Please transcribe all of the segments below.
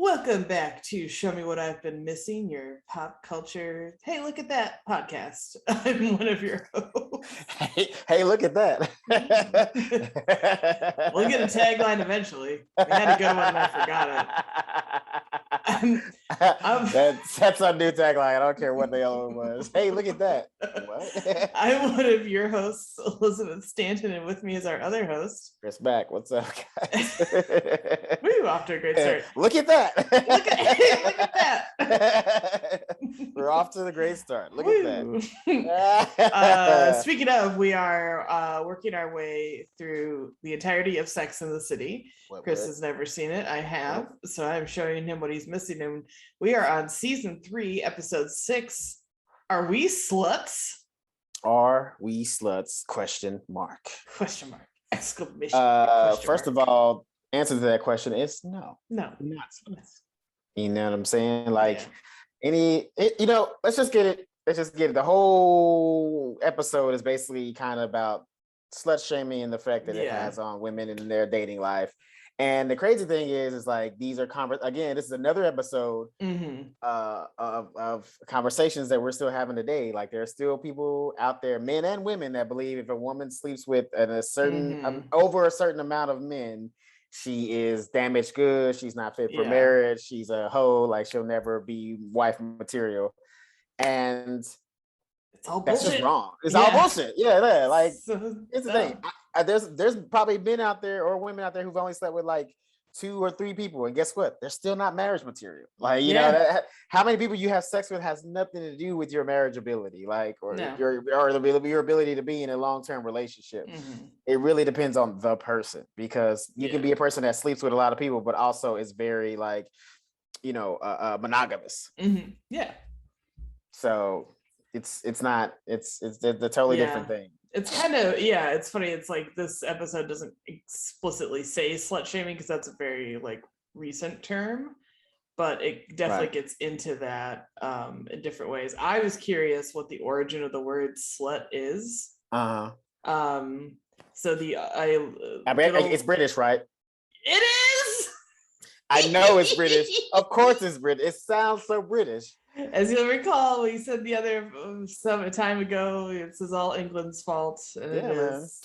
Welcome back to Show Me What I've Been Missing, your pop culture. Hey, look at that podcast. I'm one of your hosts. Hey, look at that. We'll get a tagline eventually. We had a good one and I forgot it. That's our new tagline. I don't care what the other one was. Hey, look at that. What? I'm one of your hosts, Elizabeth Stanton, and with me is our other host, Chris Mack. What's up, guys? We're off to a great start. Look at that. Look at that. We're off to the great start. Look at that. Speaking of, we are working our way through the entirety of Sex and the City. Chris has never seen it. I have. So I'm showing him what he's missing. And we are on season 3, episode 6. Are we sluts? Are we sluts? Question mark. Exclamation. First of all, answer to that question is no. No, not sluts. You know what I'm saying? Like let's just get it. The whole episode is basically kind of about slut shaming and the effect that it has on women in their dating life. And the crazy thing is like these are again, this is another episode of conversations that we're still having today. Like there are still people out there, men and women, that believe if a woman sleeps with a certain over a certain amount of men, she is damaged goods. She's not fit for marriage. She's a hoe. Like she'll never be wife material. And it's all that's bullshit. Just wrong. It's all bullshit. Yeah. Like it's the thing. There's probably men out there or women out there who've only slept with like 2 or 3 people, and guess what? They're still not marriage material. Like you know, how many people you have sex with has nothing to do with your marriageability, like your ability to be in a long-term relationship. It really depends on the person, because you can be a person that sleeps with a lot of people, but also is very like monogamous. Yeah. So it's the totally different thing. It's kind of it's funny. It's like this episode doesn't explicitly say slut shaming because that's a very like recent term, but it definitely gets into that in different ways. I was curious what the origin of the word slut is. So it's British, right? It is. I know it's British. Of course it's British. It sounds so British. As you'll recall, we said the other some time ago, this is all England's fault, and it is.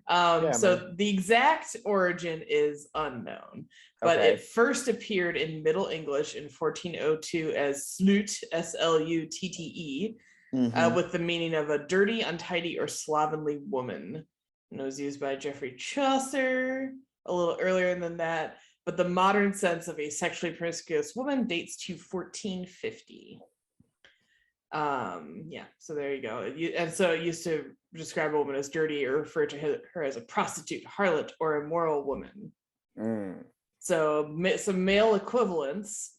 So the exact origin is unknown, but it first appeared in Middle English in 1402 as slut, S-L-U-T-T-E, with the meaning of a dirty, untidy, or slovenly woman. And it was used by Geoffrey Chaucer a little earlier than that. But the modern sense of a sexually promiscuous woman dates to 1450. So there you go. And so it used to describe a woman as dirty or refer to her as a prostitute, harlot, or immoral woman. So some male equivalents,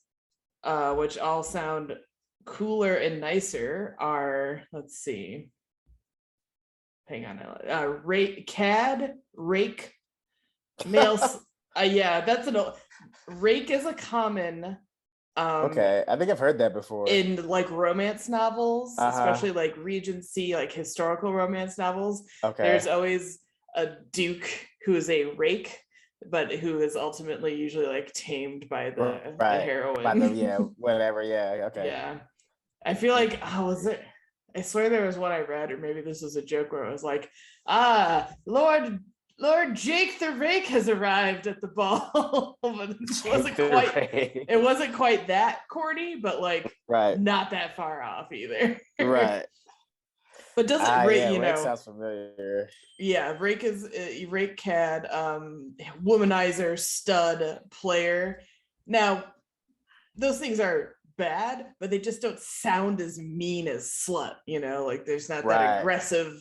which all sound cooler and nicer, are, let's see. Hang on. Rake, male... that's rake is a common I think I've heard that before in like romance novels, especially like Regency, like historical romance novels. There's always a duke who is a rake, but who is ultimately usually like tamed by the heroine, I feel like was it, I swear there was one I read, or maybe this was a joke where it was like Lord Jake the Rake has arrived at the ball. But it wasn't quite that corny, but like not that far off either. Right. But doesn't Rake, Rake sounds familiar. Yeah, Rake is Rake cad, womanizer, stud, player. Now, those things are bad, but they just don't sound as mean as slut, like there's not that aggressive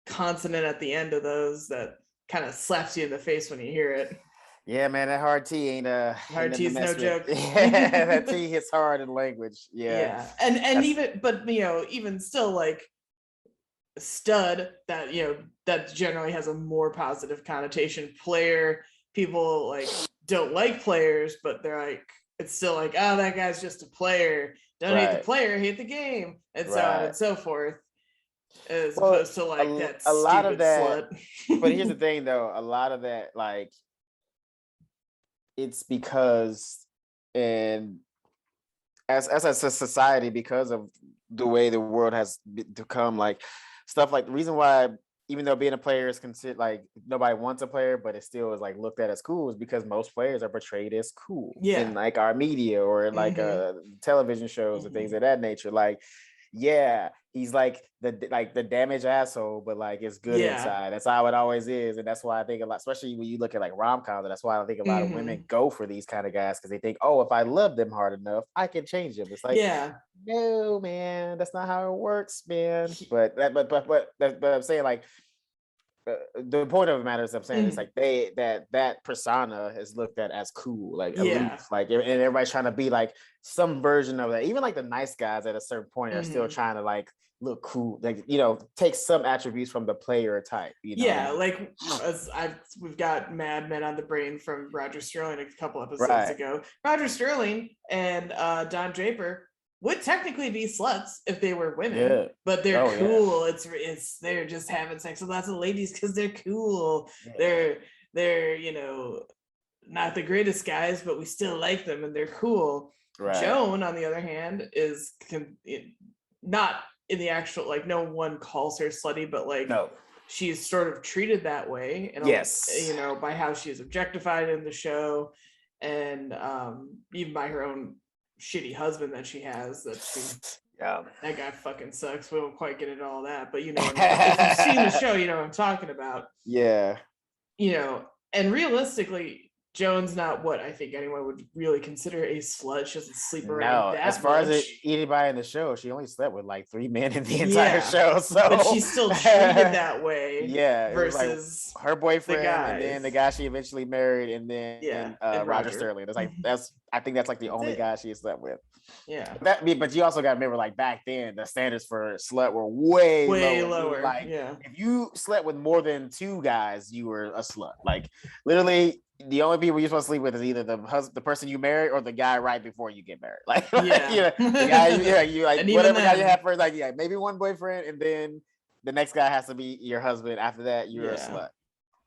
consonant at the end of those that kind of slaps you in the face when you hear it. Yeah, man, that hard T ain't hard T is no joke. Yeah, that T hits hard in language. Yeah. And even still, like stud, that that generally has a more positive connotation. Player, people like don't like players, but they're like, it's still like, oh, that guy's just a player. Don't hate the player, hate the game, and so on and so forth. As opposed to like that a lot of that slut. But here's the thing though, a lot of that, like, it's because and as a society, because of the way the world has become, like stuff like the reason why, even though being a player is considered like nobody wants a player, but it still is like looked at as cool, is because most players are portrayed as cool in like our media or in like television shows and things of that nature. Like, yeah, he's like the damaged asshole, but like it's good inside. That's how it always is, and that's why I think a lot, especially when you look at like rom-coms, and that's why I think a lot of women go for these kind of guys, because they think, oh, if I love them hard enough, I can change them. It's like, no, man, that's not how it works, man. But I'm saying, like, the point of the matter is, I'm saying, it's like that persona is looked at as cool, like aloof, like, and everybody's trying to be like some version of that. Even like the nice guys at a certain point are still trying to like look cool, like, you know, take some attributes from the player type, you know? Like we've got Mad Men on the brain from Roger Sterling a couple episodes ago. Roger Sterling and Don Draper would technically be sluts if they were women, but they're cool. It's they're just having sex with lots of ladies because they're cool. They're you know, not the greatest guys, but we still like them and they're cool. Joan, on the other hand, is not in the actual, like, no one calls her slutty, but like she's sort of treated that way, and you know, by how she's objectified in the show, and even by her own shitty husband that she has, that guy fucking sucks. We won't quite get into all that, but you know, if you've seen the show, you know what I'm talking about. You know, and realistically, Joan's not what I think anyone would really consider a slut. She doesn't sleep around that as far much. As anybody in the show, she only slept with like 3 men in the entire show. So, but she's still treated that way. Versus like her boyfriend, and then the guy she eventually married, and then and Roger Sterling. It's like I think that's like the only guy she slept with. But you also got to remember, like, back then the standards for slut were way lower. Like, if you slept with more than 2 guys, you were a slut. Like, literally, the only people you're supposed to sleep with is either the person you marry or the guy right before you get married. Like, the guy, you like, whatever guy you have first, like, maybe one boyfriend, and then the next guy has to be your husband. After that, you're a slut.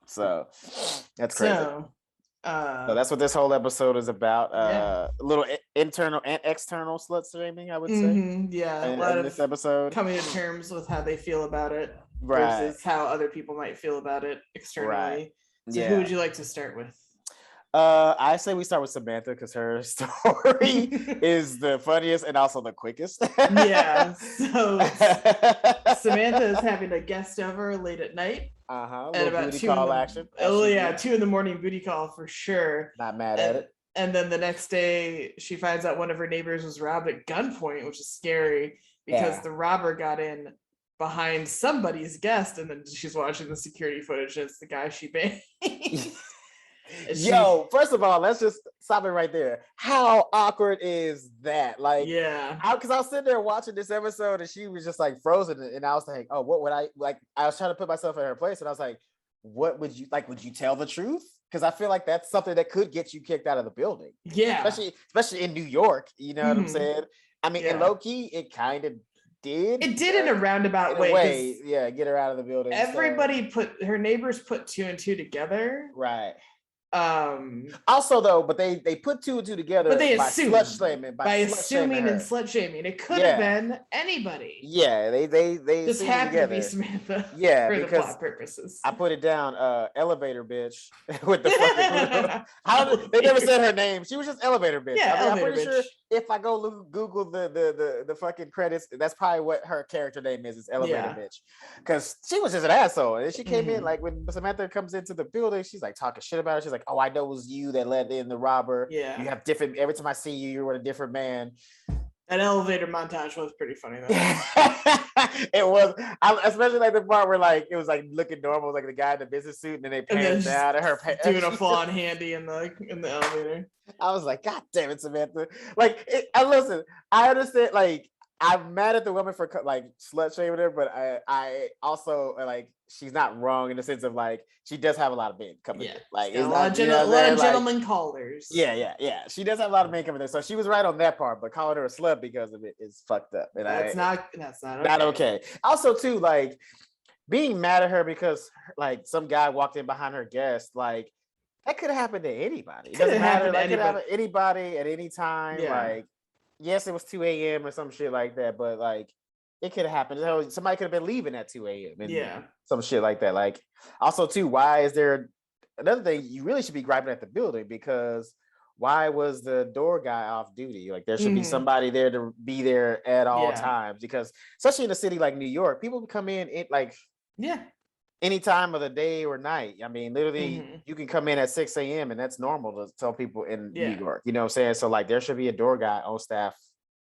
So that's crazy. So that's what this whole episode is about. A little internal and external slut shaming, I would say. A lot of this episode coming to terms with how they feel about it versus how other people might feel about it externally. So who would you like to start with? I say we start with Samantha, because her story is the funniest and also the quickest. So Samantha is having a guest over late at night. And about 2 action. 2 a.m. booty call for sure. Not mad at it. And then the next day, she finds out one of her neighbors was robbed at gunpoint, which is scary because the robber got in behind somebody's guest, and then she's watching the security footage, and it's the guy she banged. First of all, let's just stop it right there. How awkward is that? Like, because I was sitting there watching this episode, and she was just like frozen, and I was like, oh, what would I like? I was trying to put myself in her place, and I was like, what would you like? Would you tell the truth? Because I feel like that's something that could get you kicked out of the building. Especially in New York. You know what I'm saying? I mean, in low key, it kind of did. It did in a roundabout way. Get her out of the building. Everybody her neighbors put 2 and 2 together. Also though, but they put 2 and 2 together, but they by assume by assuming and slut shaming. It could have been anybody. They just happened to be Samantha. For the plot purposes. I put it down, elevator bitch with the fucking they never said her name. She was just elevator bitch. I'm pretty sure if I go Google the fucking credits, that's probably what her character name is elevator bitch, because she was just an asshole, and she came in, like, when Samantha comes into the building, she's like talking shit about her. She's like, oh, I know it was you that let in the robber. You have different, every time I see you, you're with a different man. That elevator montage was pretty funny though. It was, especially like the part where like it was like looking normal, like the guy in the business suit, and then they pan down at her doing a full-on handy in the elevator. I was like, God damn it, Samantha! Like, listen, I understand. Like, I'm mad at the woman for like slut shaming her, but I also like, she's not wrong in the sense of like, she does have a lot of men coming in. Like, a lot of gentlemen callers. She does have a lot of men coming in, so she was right on that part. But calling her a slut because of it is fucked up, and that's not okay. Also, too, like, being mad at her because like some guy walked in behind her guest, like, that could have happened to anybody. It Could doesn't have matter. happened to Like, could happen anybody. to anybody at any time. Yeah. Like, yes, it was 2 a.m. or some shit like that, but like, it could have happened. Hell, somebody could have been leaving at 2 a.m. and Yeah. some shit like that. Like, also too, why is there another thing? You really should be griping at the building, because why was the door guy off duty? Like, there should be somebody there to be there at all times, because especially in a city like New York, people come in like any time of the day or night. I mean, literally, you can come in at 6 a.m. and that's normal to tell people in New York. You know what I'm saying? So like, there should be a door guy on staff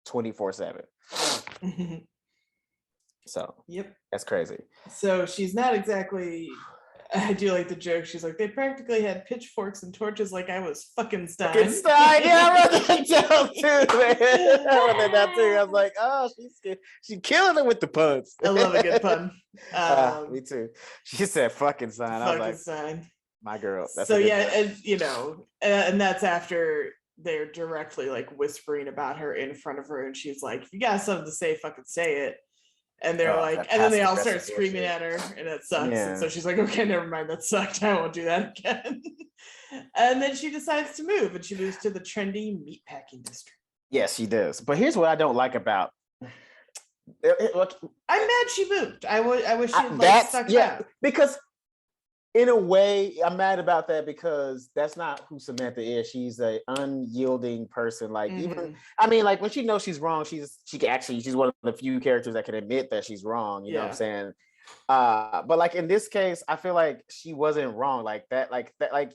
24/7. So that's crazy. So she's not exactly. I do like the joke. She's like, they practically had pitchforks and torches like I was fucking Stein. Fucking Stein, yeah, I read that joke too, man. I read that too. I was like, oh, she's killing it with the puns. I love a good pun. Me too. She said fucking Stein. I was like, Stein. My girl. That's so yeah, and you know, and that's after they're directly like whispering about her in front of her, and she's like, if you got something to say, fucking say it. And they're like, and then they all start screaming at her, and it sucks. Yeah. And so she's like, okay, never mind, that sucked. I won't do that again. And then she decides to move, and she moves to the trendy meatpacking district. Yes, she does. But here's what I don't like about. I'm mad she moved. I wish she had like stuck out. Because in a way, I'm mad about that, because that's not who Samantha is. She's an unyielding person. Like, even, I mean, like, when she knows she's wrong, she's one of the few characters that can admit that she's wrong. You know what I'm saying? But like in this case, I feel like she wasn't wrong. Like,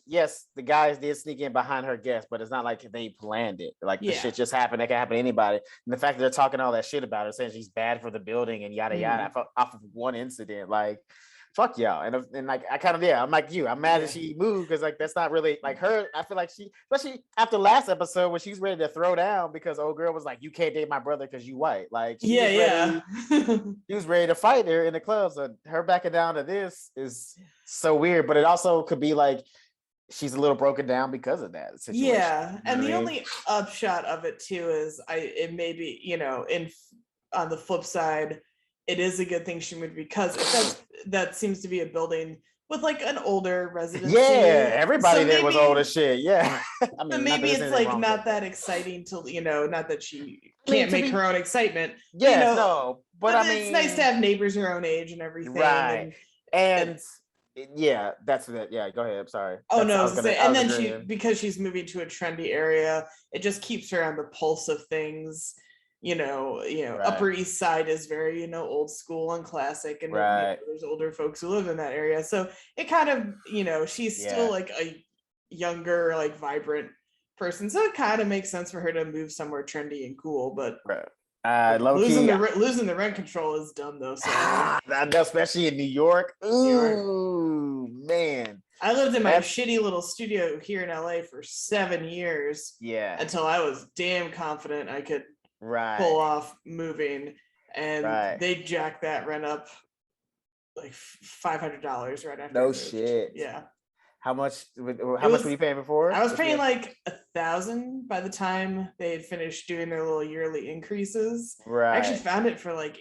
yes, the guys did sneak in behind her guest, but it's not like they planned it. Like, the shit just happened. That can happen to anybody. And the fact that they're talking all that shit about her, saying she's bad for the building and yada yada off of one incident, like, fuck y'all. And like, I kind of, I'm like you. I'm mad that she moved, because like, that's not really like her. I feel like she, especially after last episode when she's ready to throw down because old girl was like, you can't date my brother because you white. Like, she was ready to fight her in the club. So her backing down to this is so weird. But it also could be like she's a little broken down because of that situation. Yeah. And the only upshot of it too is it may be, you know, on the flip side, it is a good thing she moved, because that seems to be a building with like an older residency. Yeah, everybody there was old as shit. Yeah. I mean, maybe it's like not that exciting to, you know, not that she can't make her own excitement. Yeah, you know, no. But I mean, it's nice to have neighbors her own age and everything. Right. And yeah, that's it. Yeah, go ahead. I'm sorry. Oh, no, I was gonna say, and then because she's moving to a trendy area, it just keeps her on the pulse of things. You know, Upper East Side is very, you know, old school and classic, and you know, there's older folks who live in that area. So it kind of, you know, she's still like a younger, like vibrant person. So it kind of makes sense for her to move somewhere trendy and cool. But losing the rent control is dumb though. So especially in New York. Ooh, man. I lived in my shitty little studio here in LA for 7 years. Yeah. Until I was damn confident I could pull off moving, and they jacked that rent up like $500 right after. No shit. Yeah. How much were you paying before? I was paying like $1,000 by the time they had finished doing their little yearly increases. Right. I actually found it for like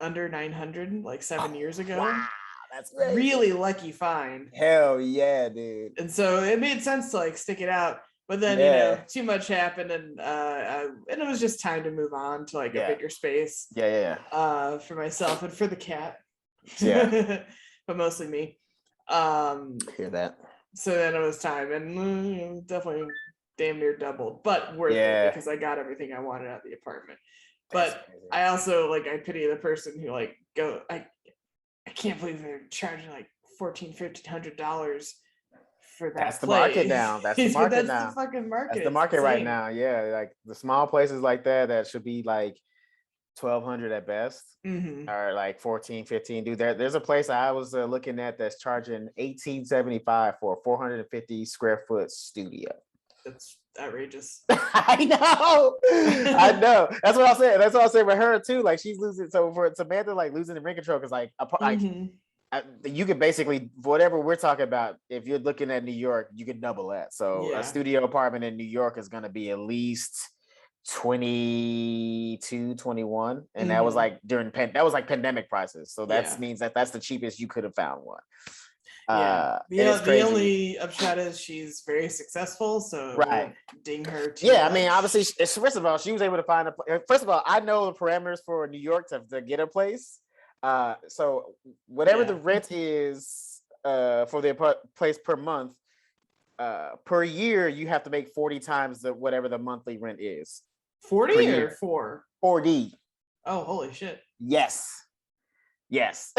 under $900 like 7 years ago. Wow. That's crazy. Really lucky find. Hell yeah, dude. And so it made sense to like stick it out. But then, you know, too much happened, and it was just time to move on to like a bigger space. For myself and for the cat. Yeah. But mostly me. Hear that. So then it was time, and definitely damn near doubled, but worth it because I got everything I wanted out of the apartment. But I also I pity the person who I can't believe they're charging like $1,400-$1,500 for that. That's the market now. That's the market now. That's the fucking market. That's the market right now. Yeah, like the small places like that should be like $1,200 at best, or like $1,400, $1,500. Dude, there's a place I was looking at that's charging $1,875 for a 450 square foot studio. That's outrageous. I know. That's what I said. That's what I said with her too. Like, she's losing. So for Samantha, like losing the rent control, because you could basically, whatever we're talking about, if you're looking at New York, you could double that. So a studio apartment in New York is going to be at least 22, 21, and that was like during that was like pandemic prices. So that means that's the cheapest you could have found one. The only upshot is she's very successful, so it won't ding her too much. I mean, obviously, first of all, she was able to find first of all, I know the parameters for New York to get a place. So whatever the rent is for the place per month, per year, you have to make 40 times whatever the monthly rent is. 40 or 4? 40. Oh, holy shit. Yes. That's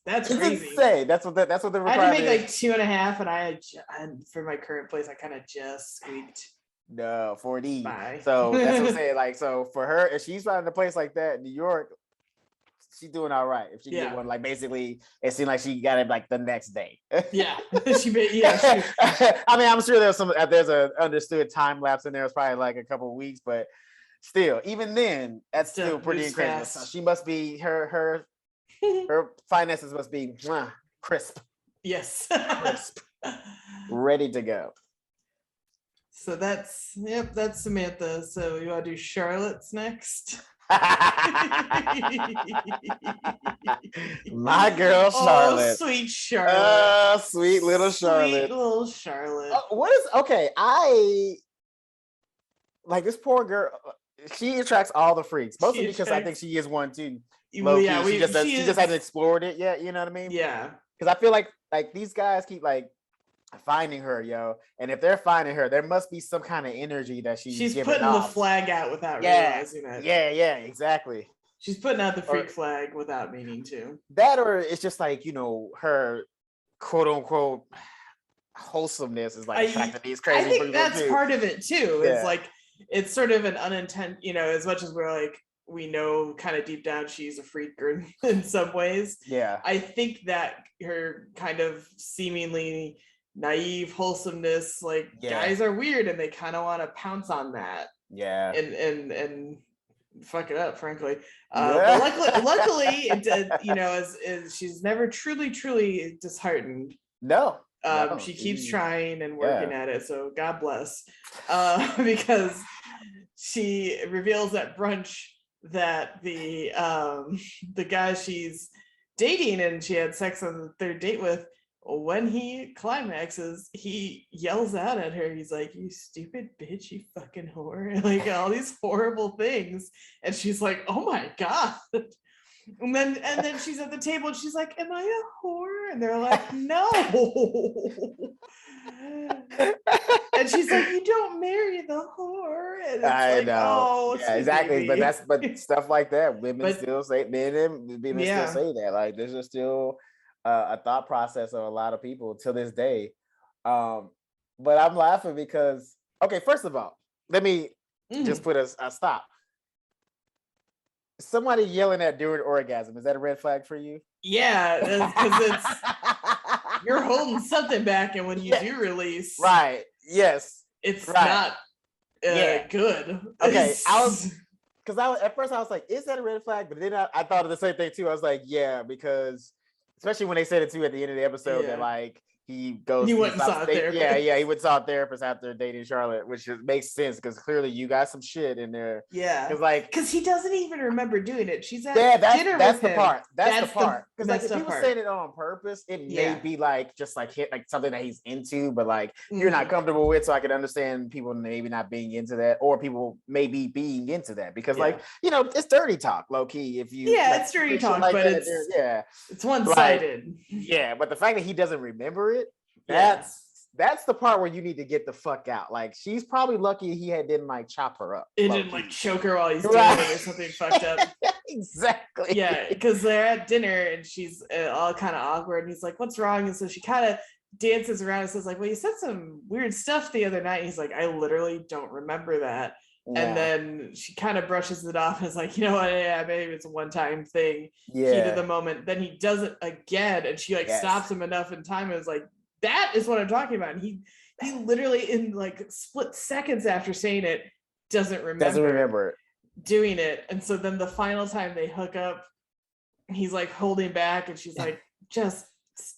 crazy. Insane. That's what the requirement I had to make like 2.5, and for my current place, I kind of just squeaked. No, 40. Bye. So that's what I'm saying. Like, so for her, if she's finding a place like that in New York, she's doing all right. If she get one, like basically, it seemed like she got it like the next day. Yeah, I mean, I'm sure there's a understood time lapse in there. It's probably like a couple of weeks, but still, even then, that's still pretty incredible. So she must be her finances must be crisp. Yes, crisp, ready to go. So that's Samantha. So you want to do Charlotte's next? My girl Charlotte. Oh, sweet Charlotte. Sweet little Charlotte. Sweet little Charlotte. I like this poor girl. She attracts all the freaks, mostly because I think she is one too. Yeah, she just hasn't explored it yet. You know what I mean? Yeah. Because I feel like these guys keep like finding her, and if they're finding her, there must be some kind of energy that she's putting off. The flag out without realizing it. Yeah, exactly. She's putting out the freak flag without meaning to. That, or it's just like, her quote unquote wholesomeness is like attracting these crazy people. I think that's part of it too. Yeah. It's like it's sort of an unintended, as much as we're like, we know kind of deep down she's a freak in some ways. Yeah. I think that her kind of seemingly naive wholesomeness, like guys are weird and they kind of want to pounce on that. Yeah. And fuck it up, frankly. But luckily, is she's never truly disheartened. No. She keeps trying and working at it. So God bless. Because she reveals at brunch that the guy she's dating and she had sex on the third date with, when he climaxes, he yells out at her. He's like, "You stupid bitch, you fucking whore," like all these horrible things. And she's like, "Oh my God." And then she's at the table and she's like, "Am I a whore?" And they're like, "No." And she's like, "You don't marry the whore." And it's I like, know. Oh, yeah, exactly. Baby. But stuff like that, women still say, men and women still say that. Like, there's just still a thought process of a lot of people to this day. But I'm laughing because, okay, first of all, let me just put a stop. Somebody yelling at during orgasm, is that a red flag for you? Yeah, because you're holding something back, and when you do release, right? Yes, it's not good. Okay, at first I was like, is that a red flag? But then I thought of the same thing too. I was like, yeah, because especially when they said it too at the end of the episode that like he goes, he went and saw a therapist. Yeah, he went and saw a therapist after dating Charlotte, which makes sense because clearly you got some shit in there. Yeah, because he doesn't even remember doing it. She's at dinner with him. That's the part. Because like, if he was saying it on purpose, it may be like just like something that he's into, but like you're not comfortable with. So I can understand people maybe not being into that, or people maybe being into that because like it's dirty talk, low key. If you it's dirty talk, but it's one-sided. Like, but the fact that he doesn't remember it, that's the part where you need to get the fuck out. Like, she's probably lucky he didn't like chop her up. It didn't like choke her while he's doing it or something fucked up. Exactly. Yeah, because they're at dinner and she's all kind of awkward and he's like, "What's wrong?" And so she kind of dances around and says like, "Well, you said some weird stuff the other night." And he's like, "I literally don't remember that." Yeah. And then she kind of brushes it off and is like, "You know what? Yeah, maybe it's a one-time thing." Heat of the moment. Then he does it again, and she like stops him enough in time and is like, "That is what I'm talking about." And he literally in like split seconds after saying it doesn't remember it. Doing it. And so then the final time they hook up, he's like holding back, and she's like, "Just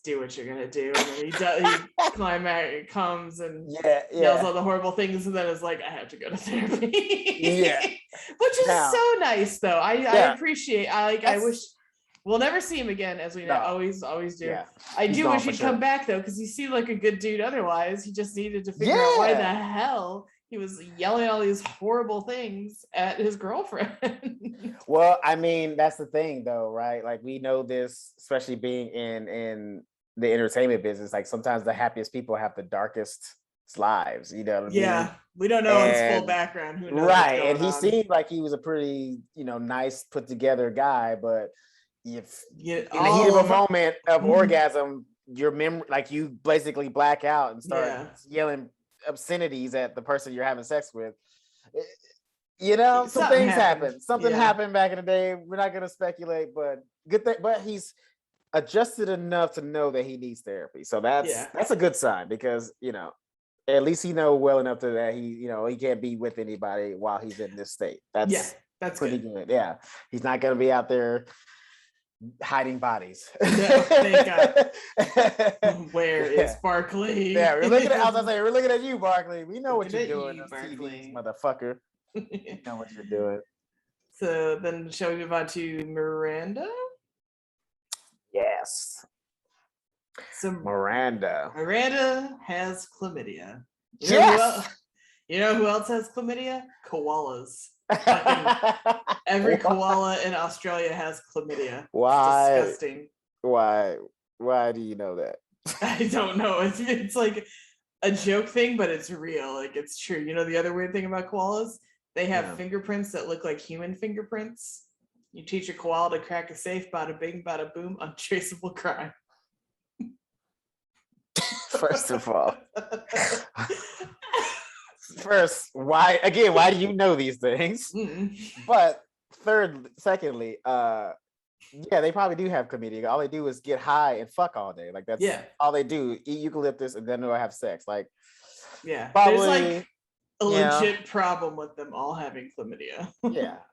do what you're gonna do." And then he does. He climax comes and yells all the horrible things, and then is like, "I have to go to therapy." Which is so nice, though. I appreciate. I wish We'll never see him again, as we always do. Yeah. I do wish he'd come back though, because he seemed like a good dude otherwise. He just needed to figure out why the hell he was yelling all these horrible things at his girlfriend. Well, I mean, that's the thing though, right? Like, we know this, especially being in the entertainment business, like sometimes the happiest people have the darkest lives, you know what I mean? We don't know his full background. Who knows? Right. And he seemed like he was a pretty, nice, put together guy, but if in the heat of a moment of orgasm, your memory, like, you basically black out and start yelling obscenities at the person you're having sex with. Some things happen. Something happened back in the day. We're not gonna speculate, but good thing. But he's adjusted enough to know that he needs therapy. So that's a good sign, because at least he know well enough to that he can't be with anybody while he's in this state. That's pretty good. Yeah, he's not gonna be out there hiding bodies. No, thank God. Where is Barkley? Yeah, we're looking at you, Barkley. We know what you're doing, TV, motherfucker. You know what you're doing. So then, shall we move on to Miranda? Yes. So Miranda has chlamydia. You know who else has chlamydia? Koalas. Every koala in Australia has chlamydia. Why? It's disgusting. Why do you know that? I don't know. It's like a joke thing, but it's real. Like, it's true. You know, the other weird thing about koalas, they have fingerprints that look like human fingerprints. You teach a koala to crack a safe, bada bing, bada boom, untraceable crime. First of all, why do you know these things? But secondly, they probably do have chlamydia. All they do is get high and fuck all day. Like, that's all they do. Eat eucalyptus and then they'll have sex. Like, probably, there's like a legit problem with them all having chlamydia.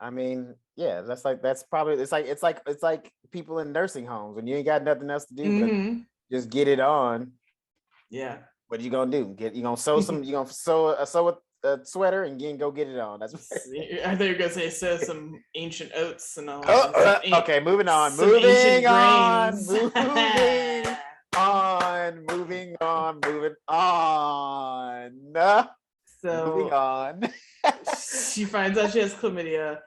I mean, that's probably it's like people in nursing homes when you ain't got nothing else to do but just get it on. Yeah. What are you gonna do? You gonna sew a sweater and then go get it on. That's I thought you were gonna say some ancient oats and all. Okay, moving on. Moving on. So moving on. She finds out she has chlamydia.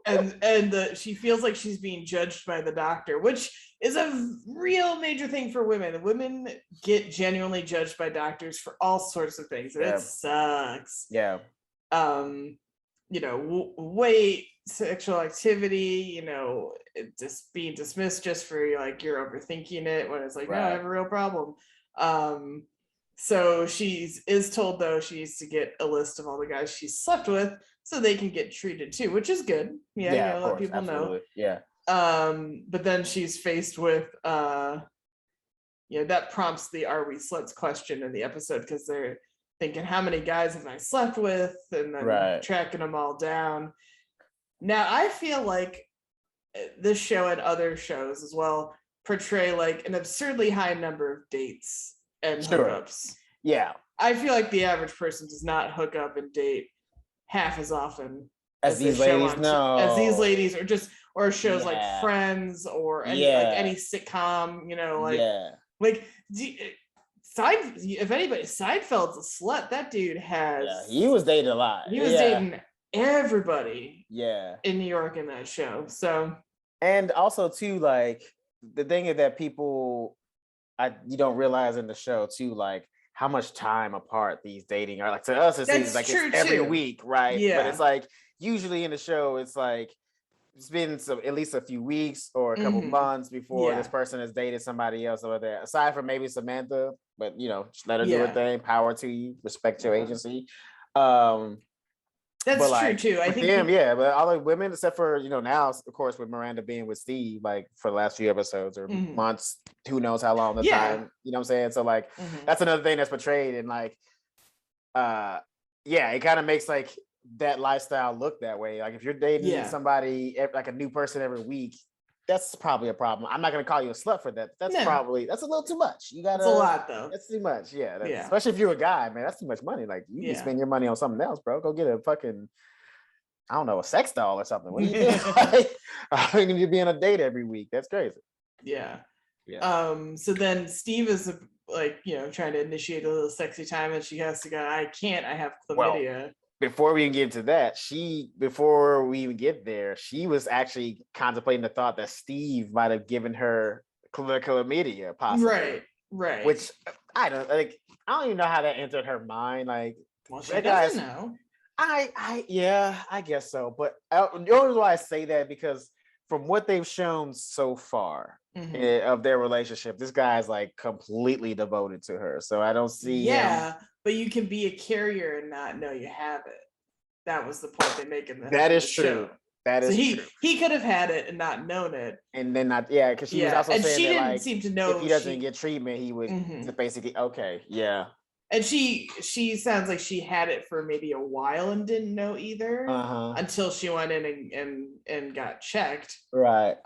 And she feels like she's being judged by the doctor, which is a real major thing for women. Women get genuinely judged by doctors for all sorts of things, and it sucks. Yeah. Weight, sexual activity, just being dismissed just for like you're overthinking it, when it's like, no, I have a real problem. So she is told, though, she needs to get a list of all the guys she slept with so they can get treated too, which is good. A lot of people know. Yeah. But then she's faced with that prompts the "Are we sluts?" question in the episode, because they're thinking, how many guys have I slept with, and then tracking them all down. Now, I feel like this show and other shows as well portray like an absurdly high number of dates and hookups. Yeah. I feel like the average person does not hook up and date half as often as these ladies know. As these ladies, or shows like Friends or any sitcom, if anybody, Seinfeld's a slut. That dude has. Yeah, he was dating a lot. He was dating everybody. Yeah. In New York in that show. So. And also too, like, the thing is that people, you don't realize in the show too, like how much time apart these dating are. Like, to us, it seems like it's every week, right? Yeah. But it's like usually in the show, it's like it's been at least a few weeks or a couple months before this person has dated somebody else over there. Aside from maybe Samantha, but just let her do her thing. Power to you. Respect your agency. That's true too. I think but all the women, except for now, of course, with Miranda being with Steve, like for the last few episodes or months, who knows how long the time. You know what I'm saying? So like that's another thing that's portrayed, and like it kind of makes like that lifestyle look that way. Like if you're dating somebody like a new person every week, that's probably a problem. I'm not gonna call you a slut for that. That's a little too much. That's a lot though. That's too much. Especially if you're a guy, man. That's too much money. Like you can spend your money on something else, bro. Go get a fucking I don't know, a sex doll or something. What do you do? Like, I need to be on a date every week. That's crazy. Yeah. So then Steve is like, trying to initiate a little sexy time, and she has to go, I can't, I have chlamydia. Well, before we even get to that, before we even get there, she was actually contemplating the thought that Steve might have given her chlamydia, possibly. Right. Which I don't even know how that entered her mind. Like, well, she doesn't know. I guess so. But the only reason why I say that, because from what they've shown so far of their relationship, this guy's like completely devoted to her. So I don't see him. But you can be a carrier and not know you have it. That was the point they make in the That is show. true. That is true. He could have had it and not known it. And then because she was also saying she that, didn't like, seem to know if he doesn't get treatment, he would basically okay. Yeah. And she sounds like she had it for maybe a while and didn't know either until she went in and got checked. Right.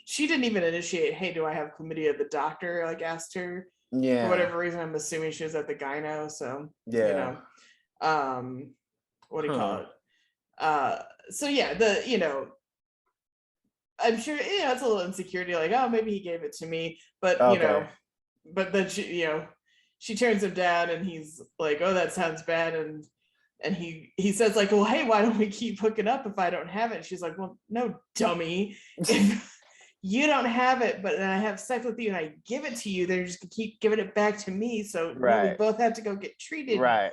She didn't even initiate, hey, do I have chlamydia? The doctor like asked her. Yeah. For whatever reason, I'm assuming she was at the gyno. So what do you call it? So yeah, I'm sure it's a little insecurity, like, oh, maybe he gave it to me, but but then she turns him down, and he's like, oh, that sounds bad, and he says, like, well, hey, why don't we keep hooking up if I don't have it? And she's like, well, no, dummy. If you don't have it, but then I have sex with you and I give it to you, they're just gonna keep giving it back to me. So we both have to go get treated. Right.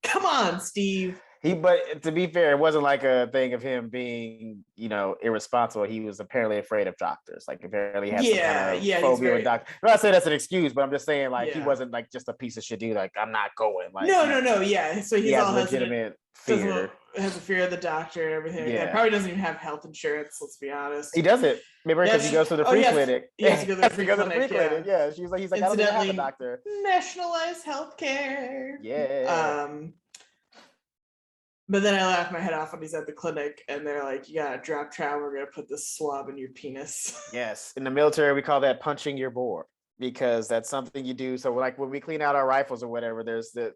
Come on, Steve. But to be fair, it wasn't like a thing of him being, irresponsible. He was apparently afraid of doctors. Like, apparently he had some kind of phobia with doctors. I'm not saying that's an excuse, but I'm just saying, like, he wasn't like just a piece of shit dude. Like, I'm not going. Like, no, yeah. So he's all legitimate fear. Has a fear of the doctor and everything. Yeah. Probably doesn't even have health insurance. Let's be honest. He doesn't. Maybe because he goes to the free clinic. He has to go to the free clinic. Yeah. He's like, I don't even have a doctor. Nationalized healthcare. Yeah. But then I laugh my head off when he's at the clinic and they're like, you gotta drop trow, we're gonna put this swab in your penis. Yes. In the military, we call that punching your bore, because that's something you do. So like when we clean out our rifles or whatever, there's the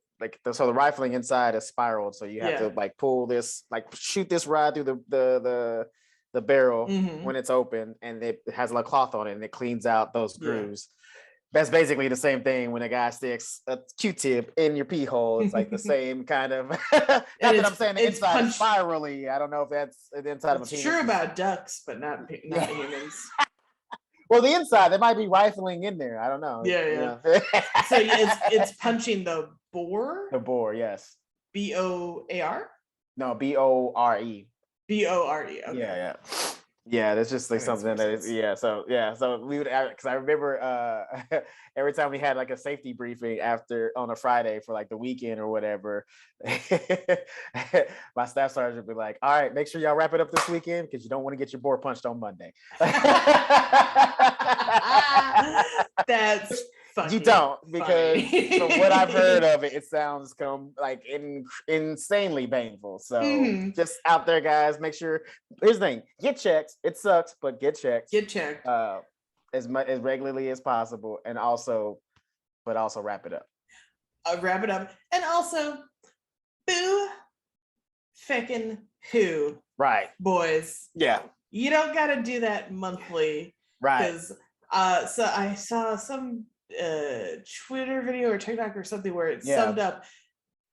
rifling inside is spiraled. So you have to like pull this, like shoot this rod through the barrel when it's open, and it has a cloth on it and it cleans out those grooves. That's basically the same thing when a guy sticks a Q-tip in your pee hole. It's like the same kind of. Not that I'm saying the inside is spirally. I don't know if that's the inside of a penis. It's true about ducks, but not humans. Well, the inside, there might be rifling in there. I don't know. Yeah. So it's punching the bore. The bore, yes. BOAR. No, BORE. BORE. Okay. Yeah. Yeah, that's just like something that is So we would, because I remember every time we had like a safety briefing on a Friday for like the weekend or whatever, my staff sergeant would be like, all right, make sure y'all wrap it up this weekend because you don't want to get your bore punched on Monday. That's you don't, because from what I've heard of it, it sounds like insanely painful. So just out there, guys, make sure. Here's the thing: get checked. It sucks, but get checked. Get checked as regularly as possible, and also wrap it up. Wrap it up, and also boo, feckin' who, right, boys? Yeah, you don't got to do that monthly, right? Because so I saw some Twitter video or TikTok or something where it summed up,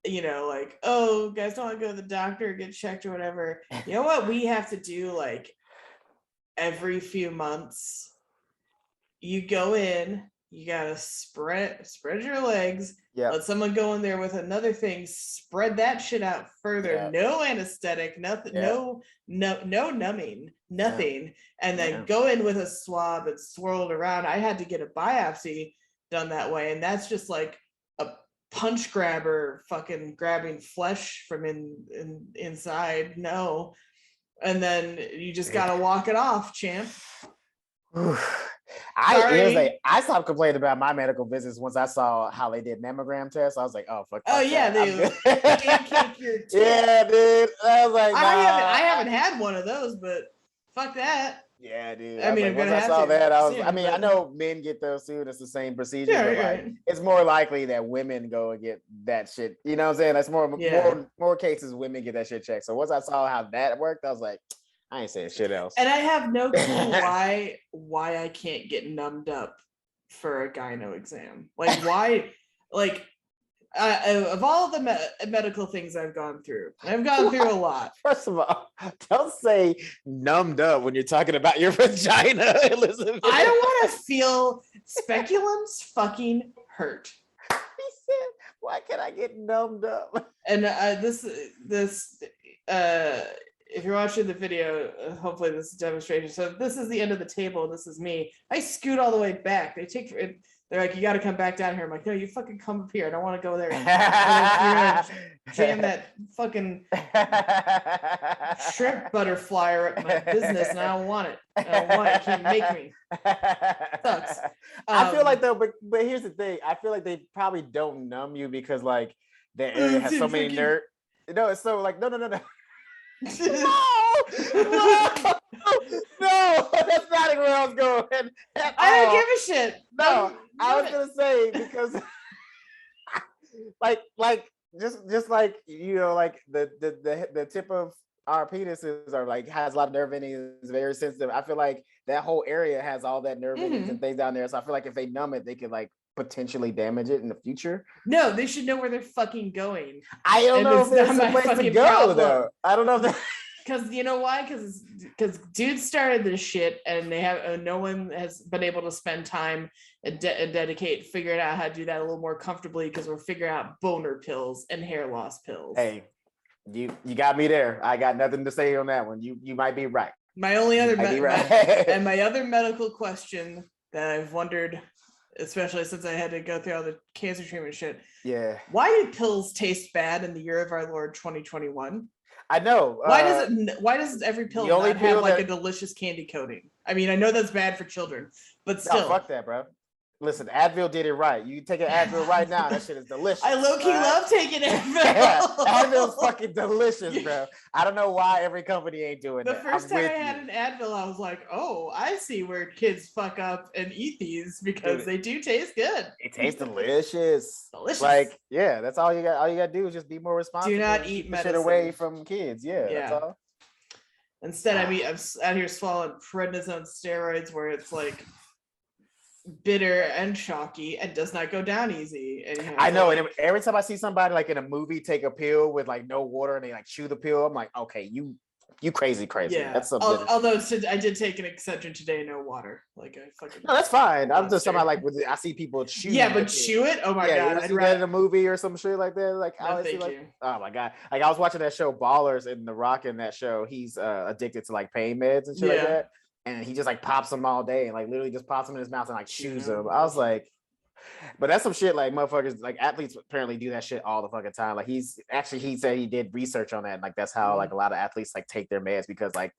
like, oh, guys don't want to go to the doctor, get checked or whatever. You know what we have to do, like, every few months? You go in, you gotta spread your legs, let someone go in there with another thing, spread that shit out further, no anesthetic, nothing, no numbing, nothing, and then go in with a swab and swirl it around. I had to get a biopsy done that way, and that's just like a punch grabber fucking grabbing flesh from inside. No. And then you just gotta walk it off, champ. I stopped complaining about my medical visits once I saw how they did mammogram tests. I was like, oh fuck. Oh yeah, they pancake your tip. Yeah, dude. I was like, I haven't had one of those, but fuck that. Yeah, dude. I mean, like, once I saw that, I know men get those too, and it's the same procedure, but like it's more likely that women go and get that shit. You know what I'm saying? That's more cases women get that shit checked. So once I saw how that worked, I was like, I ain't saying shit else. And I have no clue why I can't get numbed up for a gyno exam. Like why? Like of all the medical things I've gone through a lot. First of all, don't say numbed up when you're talking about your vagina, Elizabeth. I don't want to feel speculums fucking hurt. He said, why can't I get numbed up? And this if you're watching the video, hopefully this is a demonstration. So this is the end of the table, and this is me. I scoot all the way back. They're like, you got to come back down here. I'm like, no, you fucking come up here. I don't want to go there. You're gonna jam that fucking shrimp butter flyer up my business, and I don't want it. I don't want it. You can't make me. Sucks. I feel like though, but here's the thing. I feel like they probably don't numb you because like the area has so many nerves. No, it's so like no. No, that's not where I was going. I don't give a shit. No, I was gonna say because like just like you know, like the tip of our penises are like has a lot of nerve endings, is very sensitive. I feel like that whole area has all that nerve endings and things down there. So I feel like if they numb it, they could like potentially damage it in the future. No, they should know where they're fucking going. I don't know if there's a place to go though. I don't know if because you know why? Because dudes started this shit, and they have no one has been able to spend time and dedicate figuring out how to do that a little more comfortably, because we're figuring out boner pills and hair loss pills. Hey, you got me there. I got nothing to say on that one. You might be right. My only other my other medical question that I've wondered, especially since I had to go through all the cancer treatment shit. Yeah. Why do pills taste bad in the year of our Lord 2021? I know. Why does every pill not have like a delicious candy coating? I mean, I know that's bad for children, but still. No, fuck that, bro. Listen, Advil did it right. You take an Advil right now, that shit is delicious. I low-key love taking Advil. Yeah, Advil's fucking delicious, bro. I don't know why every company ain't doing that. The first time I had an Advil, I was like, oh, I see where kids fuck up and eat these, because they do taste good. It tastes delicious. Delicious. Like, yeah, that's all you got. All you got to do is just be more responsible. Do not eat medicine. Shit away from kids. Yeah, that's all. Instead, I'm out here swallowing prednisone steroids, where it's like bitter and chalky and does not go down easy. And I know, and every time I see somebody like in a movie take a pill with like no water and they like chew the pill, I'm like, okay, you crazy. Yeah, that's something. Although I did take an Excedrin today, no water. Like I fucking. No, that's fine. I'm just talking about like I see people chew. Yeah, but chew it. Oh my god! I'd rather in a movie or some shit like that. Like no, thank you. Oh my god! Like I was watching that show Ballers, and The Rock in that show, he's addicted to like pain meds and shit like that. And he just like pops them all day and like literally just pops them in his mouth and like chews them. I was like, but that's some shit like motherfuckers, like athletes apparently do that shit all the fucking time. Like he said he did research on that. And, like that's how like a lot of athletes like take their meds, because like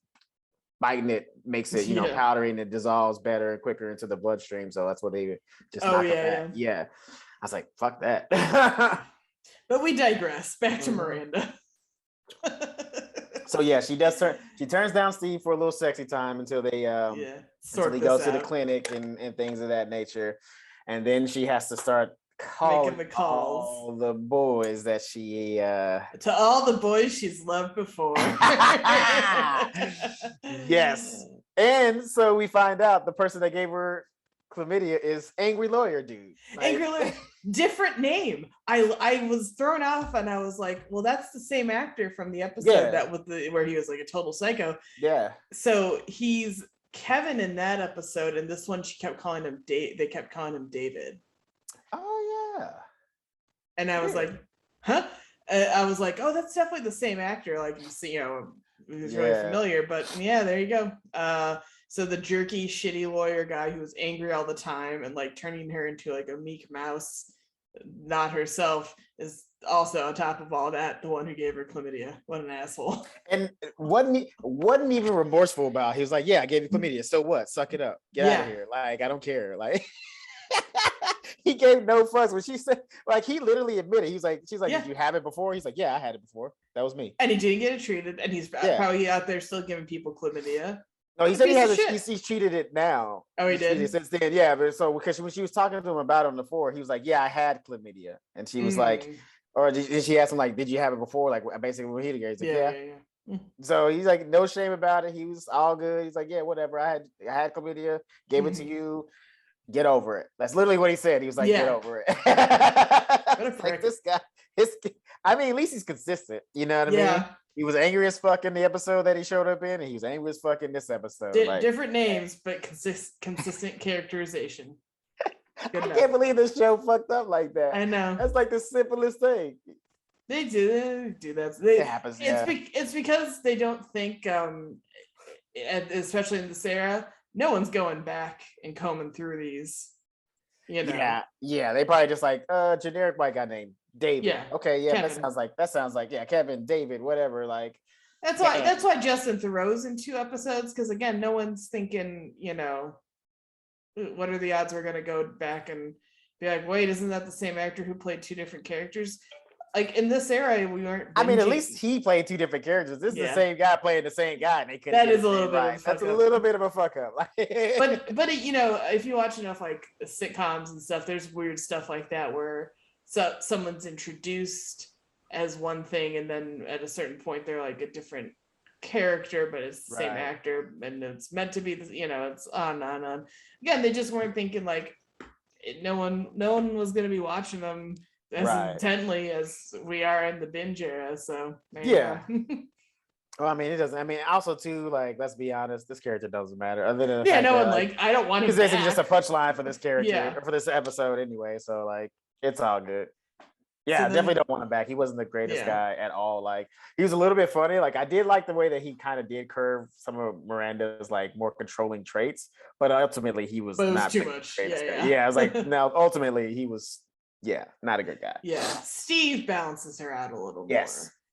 biting it makes it, you know, powdery, and it dissolves better and quicker into the bloodstream. So that's what they just knock it. Yeah. I was like, fuck that. But we digress. Back to Miranda. So yeah, she turns down Steve for a little sexy time until they go to the clinic and things of that nature. And then she has to start calling the calls. All the boys that she to all the boys she's loved before. Yes. And so we find out the person that gave her chlamydia is angry lawyer dude. Like, angry lawyer, different name. I was thrown off, and I was like, well, that's the same actor from the episode where he was like a total psycho. Yeah. So he's Kevin in that episode, and this one she kept calling him they kept calling him David. Oh yeah. And I was like, huh? I was like, oh, that's definitely the same actor. Like, you see, who's really familiar. But yeah, there you go. So the jerky, shitty lawyer guy who was angry all the time and like turning her into like a meek mouse, not herself, is also on top of all that the one who gave her chlamydia. What an asshole. And wasn't even remorseful about it. He was like, yeah, I gave you chlamydia. So what? Suck it up. Get out of here. Like, I don't care. Like he gave no fuss when she said, like, he literally admitted. She's like, did you have it before? He's like, yeah, I had it before. That was me. And he didn't get it treated, and he's probably out there still giving people chlamydia. Oh, he said he has he's treated it now. Oh, he did since then. Yeah, but so because when she was talking to him about it on the floor, he was like, "Yeah, I had chlamydia," and she was like, or did she ask him like, "Did you have it before?" Like basically when he together, he's like, "Yeah." So he's like, no shame about it. He was all good. He's like, "Yeah, whatever. I had chlamydia. Gave it to you. Get over it." That's literally what he said. He was like, "Get over it." What a prick. Like, this guy. I mean, at least he's consistent. You know what I mean? He was angry as fuck in the episode that he showed up in, and he was angry as fuck in this episode. Different names, but consistent characterization. I can't believe this show fucked up like that. I know. That's like the simplest thing. They do that. It happens. It's because they don't think, especially in this era, no one's going back and combing through these. You know. Yeah. They probably just like generic white guy named David. Yeah. Okay. Yeah. Kevin. That sounds like Kevin, David, whatever. Like. That's why Justin Theroux's in 2 episodes, because again, no one's thinking, you know, what are the odds we're gonna go back and be like, wait, isn't that the same actor who played 2 different characters? Like in this era, we weren't. I mean, at least he played 2 different characters. This is the same guy playing the same guy, and they couldn't. That is a little bit. Right. That's a little bit of a fuck up. but you know, if you watch enough like sitcoms and stuff, there's weird stuff like that where someone's introduced as one thing, and then at a certain point they're like a different character, but it's the same actor, and it's meant to be. You know, it's on and on. Again, they just weren't thinking like no one was going to be watching them as intently as we are in the binge era. So well, I mean, it doesn't. I mean, also too, like, let's be honest, this character doesn't matter. Other than the fact no that, one like I don't want him. It's basically just a punchline for this character or for this episode anyway. So like, it's all good. Yeah, I definitely don't want him back. He wasn't the greatest guy at all. Like, he was a little bit funny. Like, I did like the way that he kind of did curve some of Miranda's like more controlling traits, but ultimately he was not too much. I was like, no, ultimately he was not a good guy. Yeah, Steve balances her out a little more.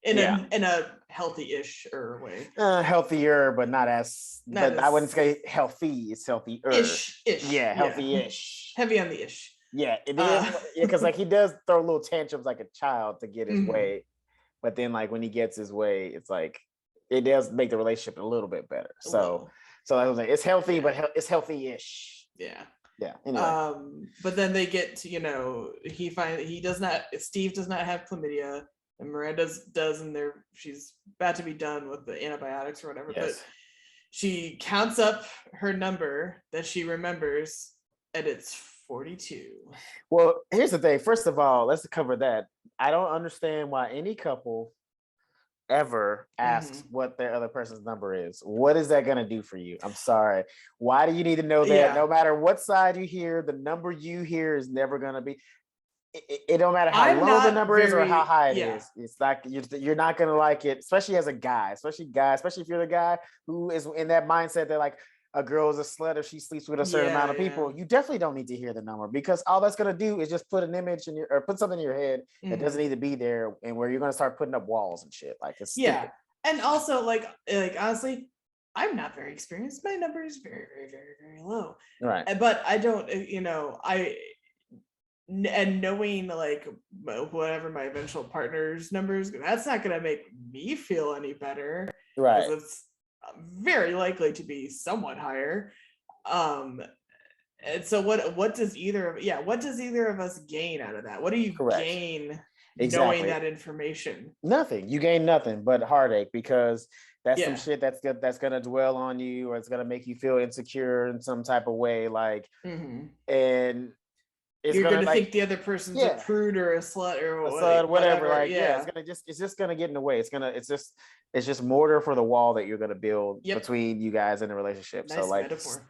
In a healthy-ish way. Healthier, but not as. I wouldn't say healthy. It's healthier. Ish. Yeah, healthy-ish. Heavy on the ish. Yeah, it is because like he does throw little tantrums like a child to get his way, but then like when he gets his way, it's like it does make the relationship a little bit better. So I was like, it's healthy, but it's healthy-ish. Yeah. Anyway. But then they get to, you know, Steve does not have chlamydia, and Miranda does, and she's about to be done with the antibiotics or whatever. But she counts up her number that she remembers, and it's 42. Well, here's the thing. First of all, let's cover that. I don't understand why any couple ever asks what their other person's number is. What is that going to do for you? I'm sorry. Why do you need to know that? No matter what side you hear, the number you hear is never going to be. It don't matter how low the number is or how high it is. It's like you're not going to like it, especially as a guy, especially if you're the guy who is in that mindset that like, a girl is a slut if she sleeps with a certain amount of people. You definitely don't need to hear the number, because all that's going to do is just put an image in or put something in your head that doesn't need to be there, and where you're going to start putting up walls and shit. Like, it's stupid. And also like honestly, I'm not very experienced. My number is very, very, very, very low. Right. But I don't, and knowing like whatever my eventual partner's numbers, that's not going to make me feel any better. Right. It's very likely to be somewhat higher. And so what does either of us gain out of that? What do you gain knowing that information? Nothing. You gain nothing but heartache, because that's some shit that's gonna dwell on you, or it's gonna make you feel insecure in some type of way, like and you're gonna think the other person's a prude or a slut or whatever. Like it's just gonna get in the way. It's just mortar for the wall that you're gonna build between you guys in the relationship. Nice so like metaphor.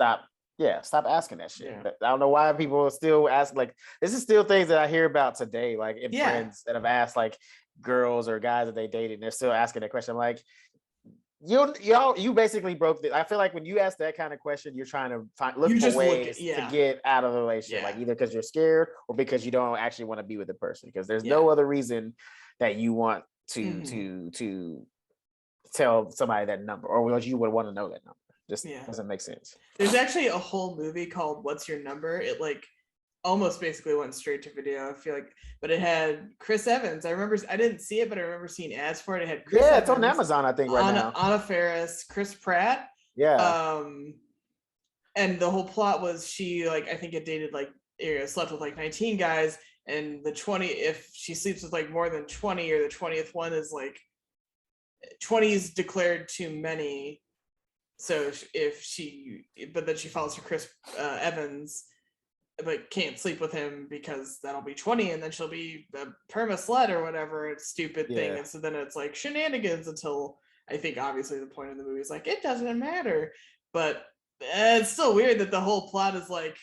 stop asking that shit. I don't know why people still ask. Like, this is still things that I hear about today, like in friends that have asked like girls or guys that they dated, and they're still asking that question. I'm like, you basically broke I feel like when you ask that kind of question, you're trying to look for ways to get out of the relationship, like either because you're scared or because you don't actually want to be with the person, because there's no other reason that you want to tell somebody that number, or because you would want to know that number. Just doesn't make sense. There's actually a whole movie called What's Your Number? It like almost basically went straight to video, I feel like, but it had Chris Evans. I didn't see it, but I remember seeing ads for it. It had Chris Evans, it's on Amazon, I think, right now. Anna Faris, Chris Pratt, Yeah. And the whole plot was she like I think it dated like slept with like 19 guys, and the 20 if she sleeps with like more than 20 or the 20th one is like 20 is declared too many. So if she but then she falls for Chris Evans but can't sleep with him because that'll be 20 and then she'll be a perma slut or whatever stupid thing. And so then it's like shenanigans until I think obviously the point of the movie is like it doesn't matter, but it's still weird that the whole plot is like,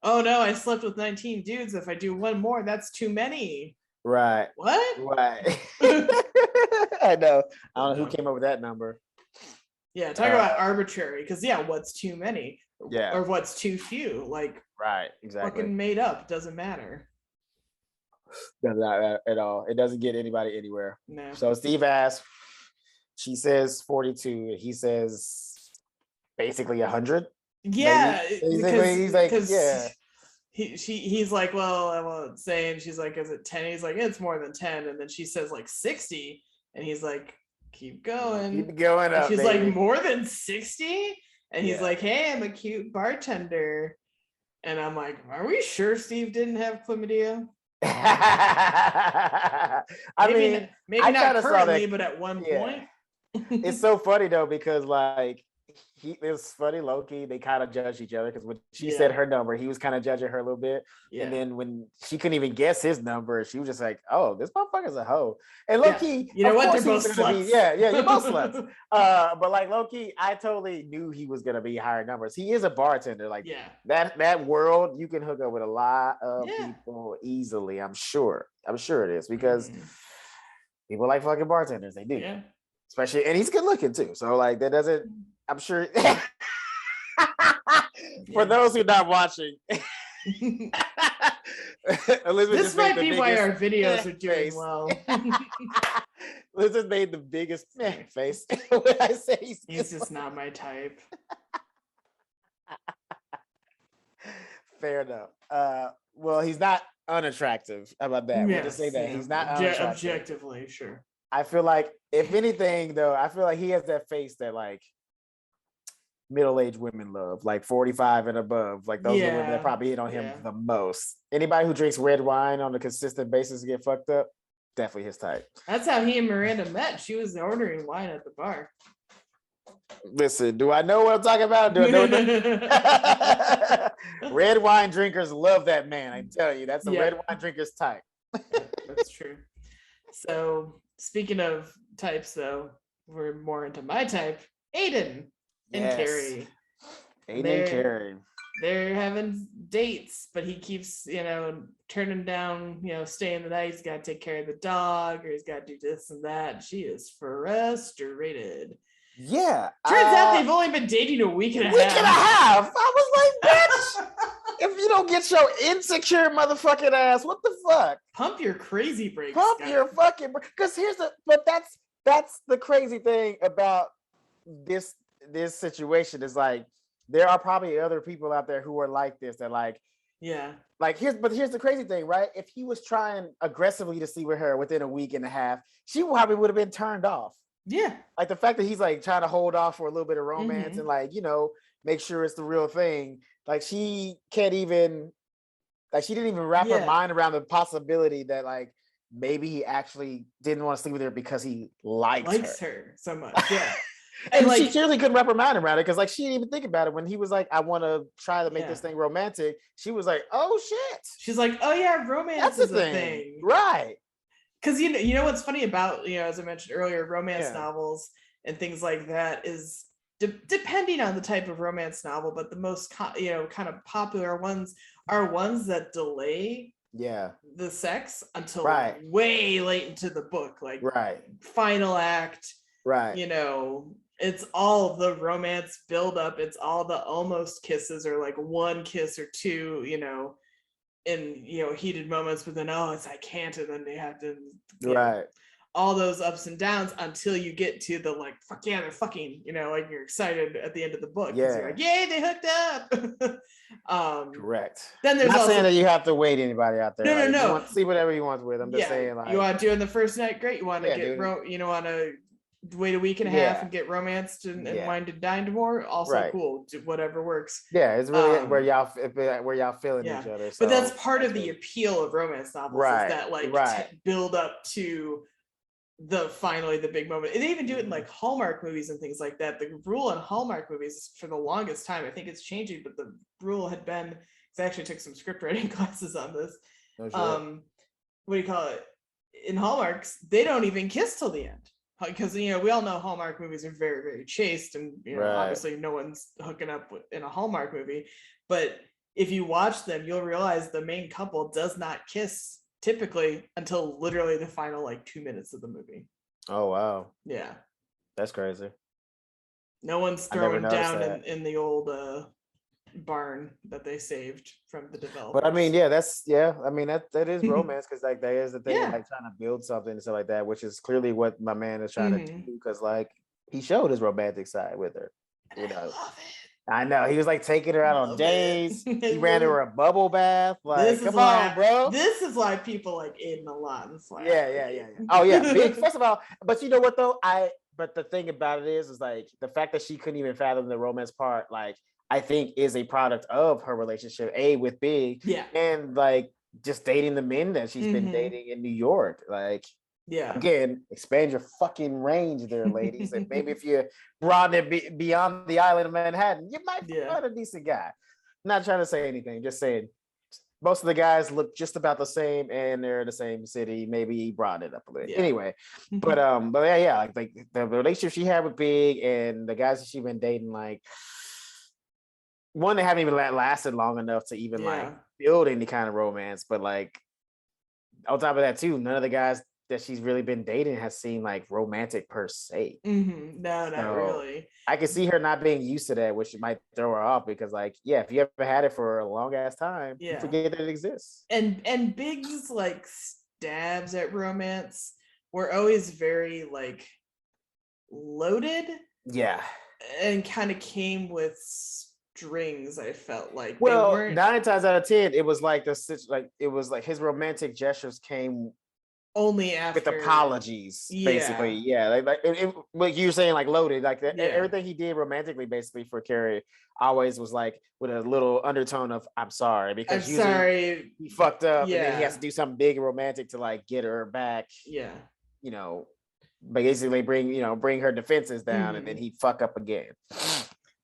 oh no, I slept with 19 dudes. If I do one more, that's too many. Right. What? Right. I know. I don't know who came up with that number. Yeah, talk about arbitrary. Because what's too many? Yeah. Or what's too few? Like, right, exactly. Fucking made up. Doesn't matter. Not at all. It doesn't get anybody anywhere. No. So Steve asks, she says 42. He says basically 100. Yeah, because he's like, yeah. He's like, well, I won't say, and she's like, is it 10? He's like, it's more than 10, and then she says like 60, and he's like, keep going up. And she's baby. like, more than 60, and he's like, hey, I'm a cute bartender, and I'm like, are we sure Steve didn't have chlamydia? Maybe not currently, but at one point. It's so funny though, because like it's funny, low-key, they kind of judge each other, because when she said her number, he was kind of judging her a little bit. And then when she couldn't even guess his number, she was just like, oh, this motherfucker's a hoe. And low-key, you know what, they're both sluts. You're both sluts. But like low-key, I totally knew he was gonna be higher numbers. He is a bartender. Like that world, you can hook up with a lot of people easily. I'm sure it is, because people like fucking bartenders. They do. Especially, and he's good looking too. So like that doesn't, I'm sure. For those who are not watching, this might be why our videos are doing well. Elizabeth made the biggest face when I say he's just not my type. Fair enough. Well, he's not unattractive. How about that? We'll just say that he's not unattractive. Objectively, sure. I feel like, if anything, though, I feel like he has that face that like middle-aged women love, like 45 and above. Like those are the women that probably hit on him the most. Anybody who drinks red wine on a consistent basis get fucked up, definitely his type. That's how he and Miranda met. She was ordering wine at the bar. Listen, do I know what I'm talking about? Do I know red wine drinkers love that man. I tell you, that's a red wine drinker's type. That's true. So speaking of types, though, we're more into my type, Aidan and Carrie. Aidan and Carrie. They're having dates, but he keeps, turning down, staying the night. He's got to take care of the dog, or he's got to do this and that. She is frustrated. Yeah. Turns out they've only been dating a week and a half. I was like, bitch, if you don't get your insecure motherfucking ass, what the fuck? Pump your crazy brakes. Pump your fucking brakes. Because that's the crazy thing about this situation is like, there are probably other people out there who are like this, that like, here's the crazy thing, right? If he was trying aggressively to sleep with her within a week and a half, she probably would have been turned off. Yeah. Like the fact that he's like trying to hold off for a little bit of romance and like, make sure it's the real thing. Like she can't even, like she didn't even wrap her mind around the possibility that like maybe he actually didn't want to sleep with her because he likes her so much. Yeah. And like, she clearly couldn't wrap her mind around it, because like she didn't even think about it when he was like, I want to try to make this thing romantic. She was like, oh shit. She's like, oh yeah, romance is a thing. Right. Because you know what's funny about, as I mentioned earlier, romance novels and things like that is depending on the type of romance novel, but the most kind of popular ones are ones that delay the sex until way late into the book, like final act, it's all the romance build up, it's all the almost kisses, or like one kiss or two, in heated moments, but then I can't, and then they have to all those ups and downs until you get to the like, fuck yeah, they're fucking, like you're excited at the end of the book. You're like, yay, they hooked up. Correct. Then there's not saying that you have to wait anybody out there. No. You want to see whatever you want with them. I'm just saying, like, you want to do in the first night, great. You want to you want to wait a week and a half and get romanced and wined and dined more. Also cool, whatever works. Yeah, it's really where y'all feeling each other. So but that's part of the appeal of romance novels, is that like build up to finally the big moment. And they even do it in like Hallmark movies and things like that. The rule in Hallmark movies for the longest time, I think it's changing, but the rule had been, because I actually took some script writing classes on this. What do you call it? In Hallmarks, they don't even kiss till the end, because we all know Hallmark movies are very, very chaste, and obviously no one's hooking up in a Hallmark movie. But if you watch them, you'll realize the main couple does not kiss typically until literally the final like 2 minutes of the movie. Oh wow. Yeah, that's crazy. No one's throwing down in the old barn that they saved from the developers. But I mean, that is romance, because like that is the thing, like trying to build something and stuff like that, which is clearly what my man is trying to do, because like he showed his romantic side with her. I love it. I know, he was like taking her out on days. He ran her a bubble bath. Like, come on, bro. This is why people like Aidan a lot. Yeah. Oh yeah, big. First of all, but you know what though? But the thing about it is like the fact that she couldn't even fathom the romance part, like I think is a product of her relationship, with Big, and like just dating the men that she's been dating in New York, like. Yeah. Again, expand your fucking range there, ladies. And maybe if you broaden it beyond the island of Manhattan, you might find a decent guy. Not trying to say anything, just saying most of the guys look just about the same and they're in the same city. Maybe broaden it up a little. Anyway, but like the relationship she had with Big and the guys that she's been dating, like one, they haven't even lasted long enough to even like build any kind of romance. But like on top of that too, none of the guys that she's really been dating has seemed like romantic per se. No, not really. I can see her not being used to that, which might throw her off, because like, if you ever had it for a long ass time, you forget that it exists. And Big's like stabs at romance were always very like loaded. Yeah. And kind of came with strings, I felt like. Well, 9 times out of 10, it was like his romantic gestures came only after with apologies, basically. Like you were saying, like loaded, like everything he did romantically, basically for Carrie, always was like with a little undertone of "I'm sorry," because he fucked up, and then he has to do something big and romantic to like get her back. Basically bring her defenses down, and then he fuck up again.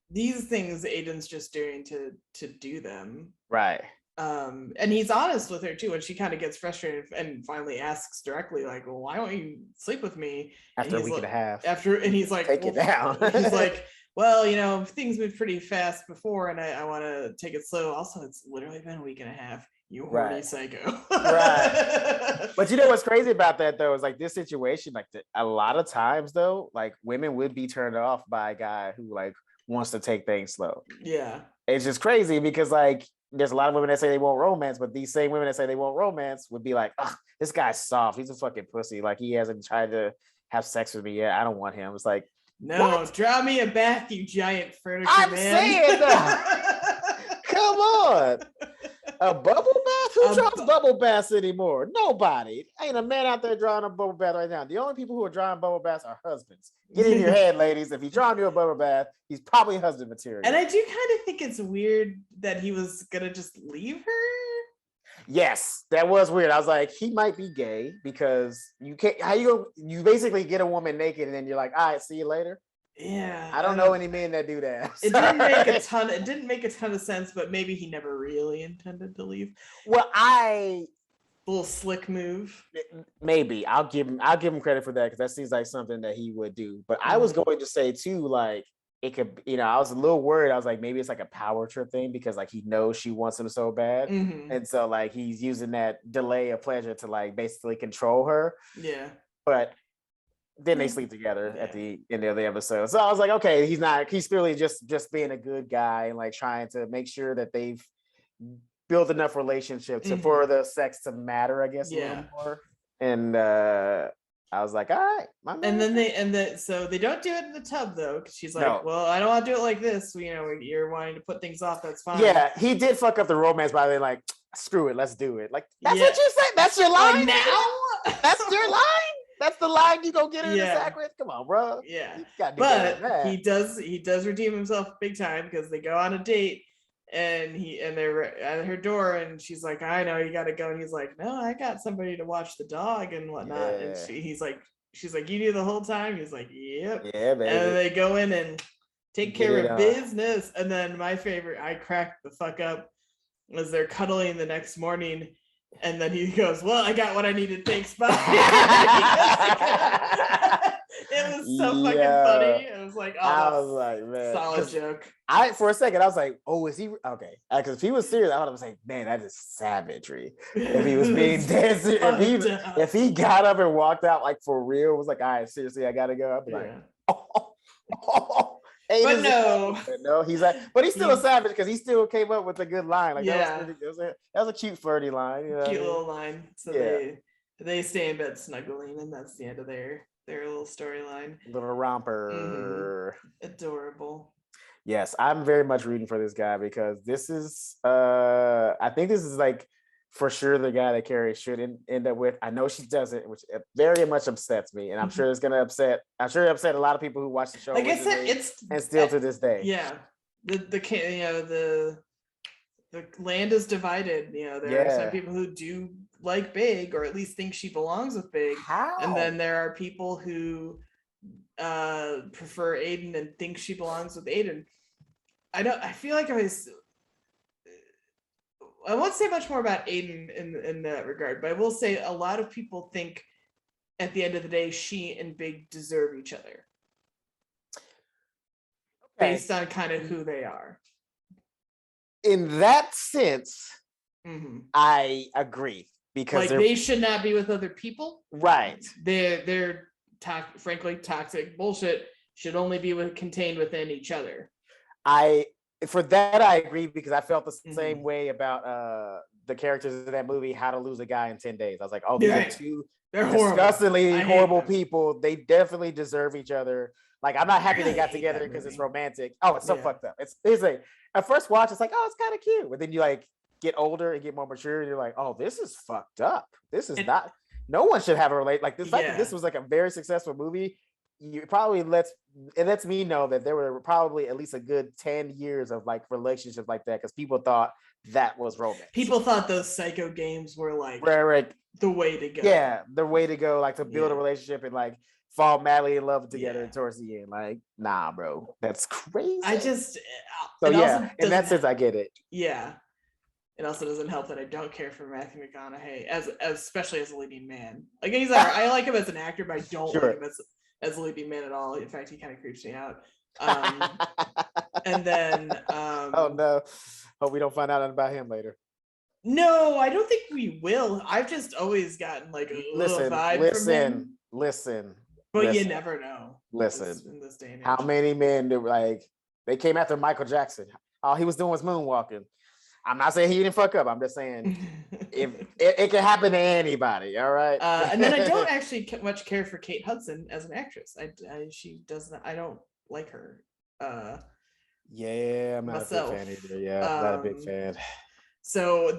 These things Aidan's just doing to do them, right? And he's honest with her too, when she kind of gets frustrated and finally asks directly, like, well, why don't you sleep with me after a week and a half? And he's like, take it down. He's like, well, things move pretty fast before, and I want to take it slow. Also, it's literally been a week and a half. You horny psycho. Right. But you know what's crazy about that though is like this situation, like a lot of times though, like women would be turned off by a guy who like wants to take things slow. Yeah. It's just crazy because like there's a lot of women that say they want romance, but these same women that say they want romance would be like, this guy's soft. He's a fucking pussy. Like he hasn't tried to have sex with me yet. I don't want him. It's like, no, draw me a bath, you giant furniture I'm man. saying come on. A bubble bath? Who draws bubble baths anymore? Nobody. Ain't a man out there drawing a bubble bath right now. The only people who are drawing bubble baths are husbands. Get in your head, ladies. If he's drawing you a bubble bath, he's probably husband material. And I do kind of think it's weird that he was gonna just leave her. Yes, that was weird. I was like, he might be gay because you can't. You basically get a woman naked and then you're like, all right, see you later. Yeah, I don't know any men that do that. It didn't make a ton of sense, but maybe he never really intended to leave. Well, a little slick move. Maybe I'll give him credit for that because that seems like something that he would do. But I was going to say too, like it could, I was a little worried. I was like, maybe it's like a power trip thing because like he knows she wants him so bad, and so like he's using that delay of pleasure to like basically control her. Yeah, but. Then they sleep together at the end of the episode. So I was like, okay, he's clearly just being a good guy and like trying to make sure that they've built enough relationships for the sex to matter, I guess, a little more. And I was like, all right. And then so they don't do it in the tub though, because she's like, well, I don't want to do it like this. You're wanting to put things off. That's fine. Yeah, he did fuck up the romance by being like, screw it, let's do it. Like, that's what you said. That's your line now. That's your line. That's the line you gonna get her to sack with? Come on, bro. Yeah. But he does redeem himself big time because they go on a date and they're at her door and she's like, I know you gotta go. And he's like, no, I got somebody to watch the dog and whatnot. And she's like, you knew the whole time? He's like, yep. Yeah, baby. And they go in and take care of business. And then my favorite, I cracked the fuck up, was they're cuddling the next morning. And then he goes, well, I got what I needed. Thanks, bye. It was so fucking funny. It was like, I was like, man, solid joke. For a second, I was like, oh, is he okay? Because if he was serious, I would have like, man, that is savagery. If he was being dead serious, if he got up and walked out like for real, was like, all right, seriously, I gotta go. I'd be like, but no, he's like, but he's still a savage because he still came up with a good line. Like that was a cute flirty line. You know cute little line. So they stay in bed snuggling, and that's the end of their little storyline. Little romper. Adorable. Yes, I'm very much rooting for this guy because this is I think this is like for sure the guy that Carrie should end up with. I know she doesn't, which very much upsets me, and I'm sure it upset a lot of people who watch the show. Like I said, and still to this day. Yeah, the land is divided. There are some people who do like Big, or at least think she belongs with Big. How? And then there are people who prefer Aidan and think she belongs with Aidan. I feel like I won't say much more about Aidan in that regard, but I will say a lot of people think at the end of the day, she and Big deserve each other. Okay. Based on kind of who they are. In that sense, I agree. Because like they should not be with other people. Right. Their frankly toxic bullshit should only be contained within each other. For that, I agree because I felt the same way about the characters in that movie, How to Lose a Guy in 10 Days. I was like, oh, these are two disgustingly horrible people. They definitely deserve each other. Like, I'm not happy they got together because it's romantic. Oh, it's so fucked up. It's like, at first watch, it's like, oh, it's kind of cute. But then you like get older and get more mature, and you're like, oh, this is fucked up. This is not. No one should have a relate like this. Fact that this was like a very successful movie. You probably lets me know that there were probably at least a good 10 years of like relationships like that because people thought that was romance. People thought those psycho games were like the way to go. Yeah, the way to go, like to build a relationship and like fall madly in love together towards the end. Like, nah, bro, that's crazy. I just in that sense, I get it. Yeah. It also doesn't help that I don't care for Matthew McConaughey especially as a leading man. Like he's I like him as an actor, but I don't like him as a leading man at all. In fact, he kind of creeps me out. And then oh no, hope we don't find out about him later. No, I don't think we will. I've just always gotten like a little vibe from him. Listen. But you never know. Listen. In this day and age. How many men do they came after Michael Jackson? All he was doing was moonwalking. I'm not saying he didn't fuck up. I'm just saying if it can happen to anybody. All right. And then I don't actually much care for Kate Hudson as an actress. She doesn't. I don't like her. Yeah, I'm not myself. A big fan either. Yeah, I'm not a big fan. So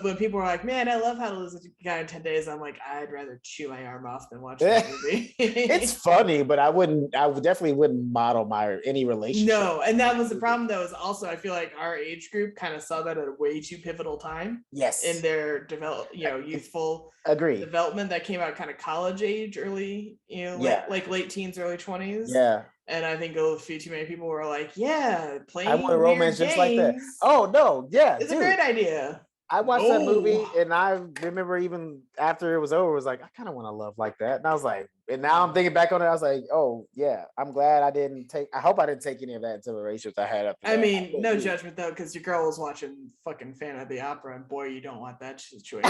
when people are like, "Man, I love How to Lose a Guy in 10 Days," I'm like, I'd rather chew my arm off than watch that movie. It's funny, but I definitely wouldn't model any relationship. No, and that was the problem though, is also I feel like our age group kind of saw that at a way too pivotal time. Yes. In their youthful development that came out kind of college age, early, like late teens, early 20s. Yeah. And I think a few too many people were like, playing I want a romance just like that. Oh no, yeah. It's a great idea. I watched that movie and I remember even after it was over, it was like, I kind of want to love like that. And I was like, and now I'm thinking back on it, I was like, oh yeah, I'm glad I hope I didn't take any of that into the relationships I had up there. I mean, no judgment though, because your girl was watching fucking Phantom of the Opera, and boy, you don't want that situation.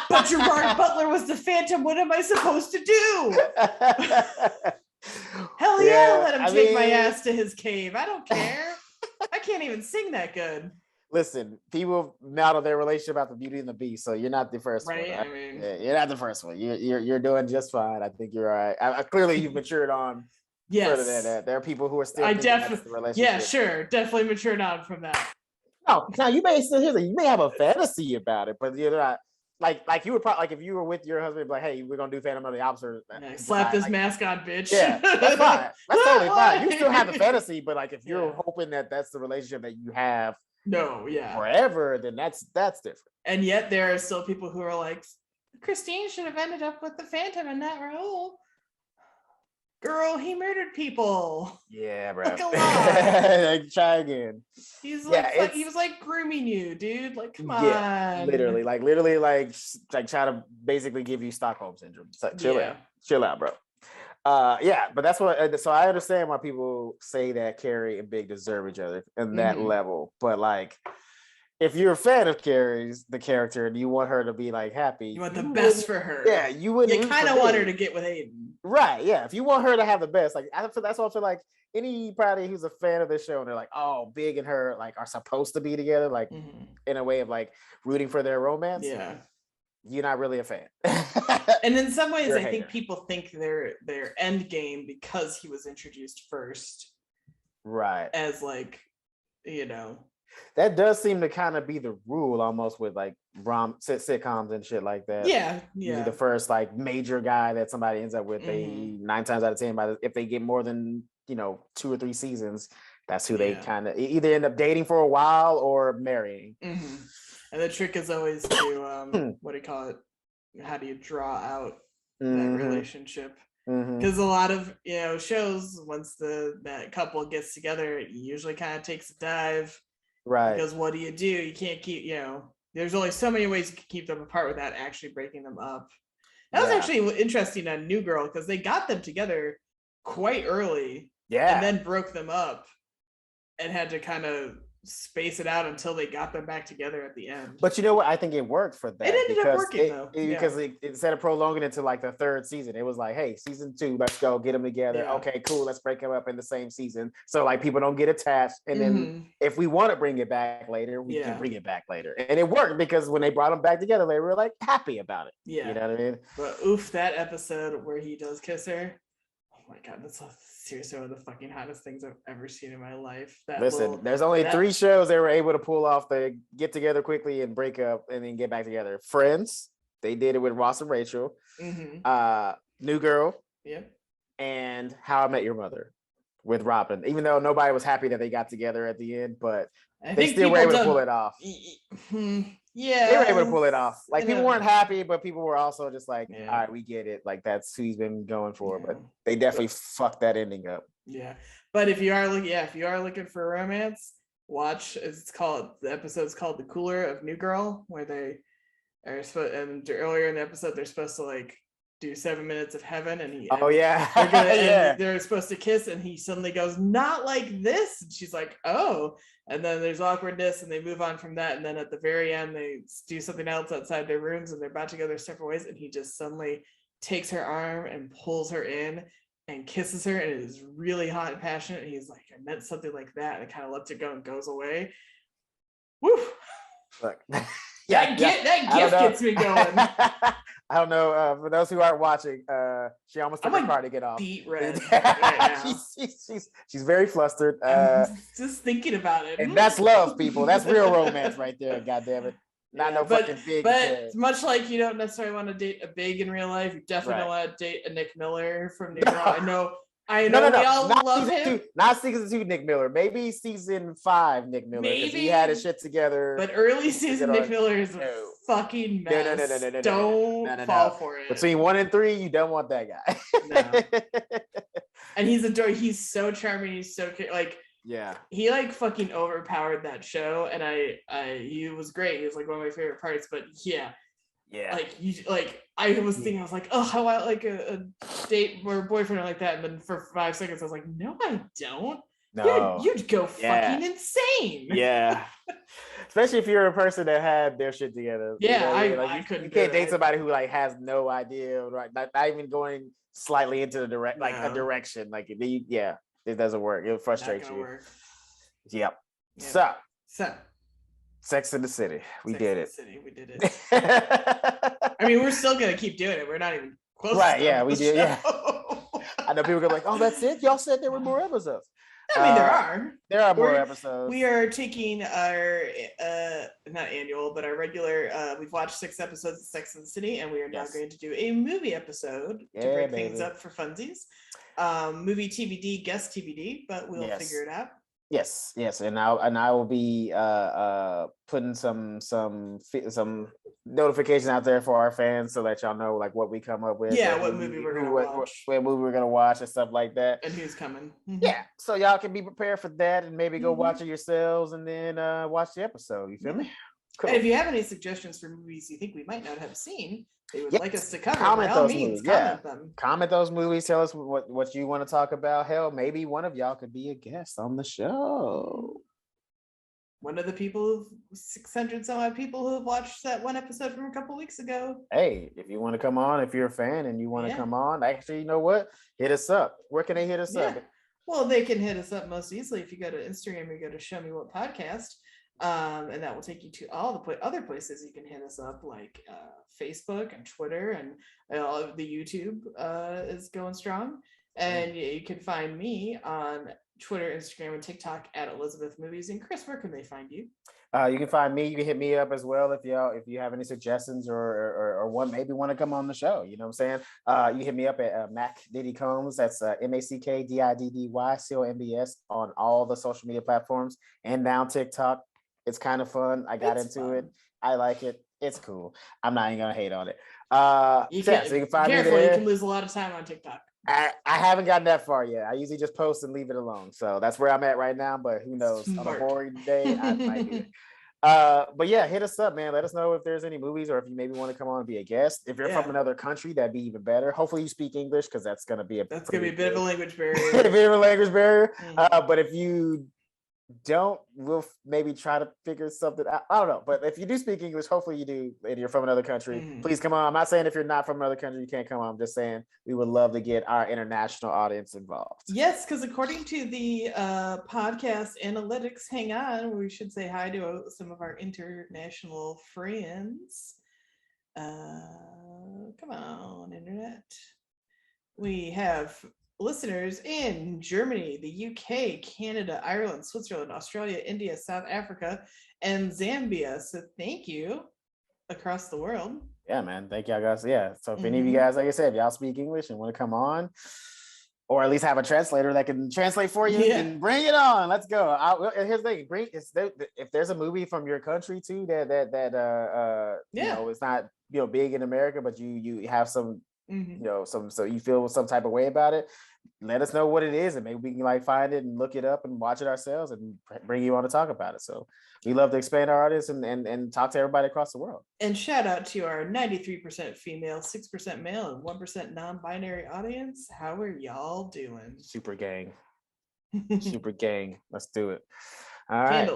But Gerard Butler was the Phantom. What am I supposed to do? Hell yeah, let him take my ass to his cave. I don't care. I can't even sing that good. Listen, people model their relationship about the Beauty and the Beast, so you're not the first one. Right? You're not the first one. You're doing just fine. I think you're all right. Clearly, you've matured on. Yes. Further than that. There are people who are still. Definitely matured on from that. No, now you may have a fantasy about it, but you're not. like you would probably like if you were with your husband, like, hey, we're gonna do Phantom of the Opera. Slap this mask on, bitch. Yeah, that's fine. That's totally fine. You still have the fantasy, but like if you're hoping that that's the relationship that you have, forever, then that's different. And yet there are still people who are like, Christine should have ended up with the Phantom and not Raul. Girl, he murdered people. Yeah, bro. Like, try again. He's like, he was like grooming you, dude. Like, come on. Yeah, literally, like try to basically give you Stockholm syndrome. It's like, chill out, bro. But that's what. So I understand why people say that Carrie and Big deserve each other in that level. But like, if you're a fan of Carrie's the character and you want her to be like happy, you want the best for her. Yeah, you would. You kind of want her to get with Aidan, right? Yeah, if you want her to have the best, like that's what I feel like. Anybody who's a fan of this show and they're like, oh, Big and her like are supposed to be together, like in a way of like rooting for their romance. Yeah, you're not really a fan. And in some ways, I think people think their end game because he was introduced first, right? As like, you know. That does seem to kind of be the rule almost with like sitcoms and shit like that. Yeah. Usually the first like major guy that somebody ends up with, they 9 times out of 10, if they get more than 2 or 3 seasons, that's who they kind of either end up dating for a while or marrying. And the trick is always to what do you call it? How do you draw out that relationship? Because a lot of shows, once that couple gets together, it usually kind of takes a dive. Right. Because what do? You can't keep, there's only so many ways you can keep them apart without actually breaking them up. That was actually interesting on New Girl because they got them together quite early. Yeah. And then broke them up and had to kind of space it out until they got them back together at the end. But you know what? I think it worked for that. It ended up working though. Because instead of prolonging it to like the 3rd season, it was like, hey, season 2, let's go get them together. Yeah. Okay, cool. Let's break them up in the same season. So like people don't get attached. And then if we want to bring it back later, we can bring it back later. And it worked because when they brought them back together, they were like happy about it. Yeah. You know what I mean? But oof, that episode where he does kiss her. Oh my God, that's seriously one of the fucking hottest things I've ever seen in my life. There's only 3 shows they were able to pull off the get together quickly and break up and then get back together. Friends, they did it with Ross and Rachel. New Girl, and How I Met Your Mother with Robin. Even though nobody was happy that they got together at the end, but they still were able to pull it off. Yeah, they were able to pull it off. Like people weren't happy, but people were also just like, all right, we get it. Like that's who he's been going for. But they definitely fucked that ending up. Yeah, but if you are looking for romance, watch. The episode's called "The Cooler of New Girl," where they are supposed, and earlier in the episode they're supposed to like do 7 minutes of heaven, and they're supposed to kiss, and he suddenly goes, "Not like this," and she's like, "Oh." And then there's awkwardness and they move on from that. And then at the very end, they do something else outside their rooms and they're about to go their separate ways. And he just suddenly takes her arm and pulls her in and kisses her. And it is really hot and passionate. And he's like, I meant something like that. And it kind of lets it go and goes away. Woo! Look. That gift gets me going. I don't know. For those who aren't watching, she almost took her car to get off. Beat red right now. She's very flustered. I'm just thinking about it. And that's love, people. That's real romance right there. God damn it. Fucking Big. But much like you don't necessarily want to date a Big in real life, you definitely don't want to date a Nick Miller from New Girl. I know we all love him. Not season 2 Nick Miller. Maybe season 5 Nick Miller. Maybe he had his shit together. But early season Nick Miller is a fucking mess. No. Don't fall for it. Between 1 and 3, you don't want that guy. No. And he's so charming. He's so like he like fucking overpowered that show, and he was great. He was like one of my favorite parts. But I was thinking, I was like, oh, I want like a date or a boyfriend like that. And then for 5 seconds, I was like, no, I don't. No, you'd go fucking insane. Yeah. Especially if you're a person that had their shit together. Yeah, I couldn't. You can't date somebody who like has no idea, right? Not even going slightly into the a direction. Like, it doesn't work. It frustrates you. Yep. So. Sex in the City. We did it. I mean, we're still gonna keep doing it. We're not even close. Right? Yeah, we did. Yeah. I know people go like, "Oh, that's it." Y'all said there were more episodes. I mean, there are more episodes. We are taking our not annual, but our regular. We've watched 6 episodes of Sex and the City, and we are now going to do a movie episode to break things up for funsies. Movie TBD, guest TBD, but we'll figure it out. Yes, and I will be putting some notifications out there for our fans to let y'all know like what we come up with. Yeah, what movie we're gonna watch. What movie we're gonna watch and stuff like that. And who's coming. Mm-hmm. Yeah, so y'all can be prepared for that and maybe go watch it yourselves and then watch the episode. You feel me? Cool. And if you have any suggestions for movies you think we might not have seen, they would like us to cover, comment those movies. Comment them. Comment those movies. Tell us what you want to talk about. Hell, maybe one of y'all could be a guest on the show. One of the people, 600 some odd people who have watched that one episode from a couple weeks ago. Hey, if you want to come on, if you're a fan and you want to come on, actually, you know what? Hit us up. Where can they hit us up? Well, they can hit us up most easily if you go to Instagram, you go to Show Me What Podcast. And that will take you to all the other places you can hit us up, like Facebook and Twitter, and the YouTube is going strong. And you can find me on Twitter, Instagram, and TikTok at Elizabeth Movies. And Chris, where can they find you? You can find me. You can hit me up as well if you have any suggestions or maybe want to come on the show. You know what I'm saying? You hit me up at Mack Diddy Combs. That's MackDiddyCombs on all the social media platforms and now TikTok. It's kind of fun. I got into it. I like it. It's cool. I'm not even gonna hate on it. So you can find me there. You can lose a lot of time on TikTok. I haven't gotten that far yet. I usually just post and leave it alone. So that's where I'm at right now. But who knows? On a boring day, I might do it. But yeah, hit us up, man. Let us know if there's any movies or if you maybe want to come on and be a guest. If you're from another country, that'd be even better. Hopefully you speak English because that's gonna be a bit of a language barrier. But if you don't, we'll maybe try to figure something out. I don't know, but if you do speak English, hopefully you do, and you're from another country, please come on. I'm not saying if you're not from another country you can't come on. I'm just saying we would love to get our international audience involved. Yes, because according to the podcast analytics, hang on, we should say hi to some of our international friends. Come on, internet. We have listeners in Germany, the UK, Canada, Ireland, Switzerland, Australia, India, South Africa, and Zambia. So thank you across the world. Yeah, man. Thank y'all guys. Yeah. So if any of you guys, like I said, if y'all speak English and want to come on, or at least have a translator that can translate for you, and bring it on. Let's go. Here's the thing: if there's a movie from your country too that you know, it's not big in America, but you have some. So you feel some type of way about it, let us know what it is and maybe we can find it and look it up and watch it ourselves and bring you on to talk about it. So we love to expand our audience and talk to everybody across the world. And shout out to our 93% female, 6% male, and 1% non-binary audience. How are y'all doing? Super gang. Let's do it. All right.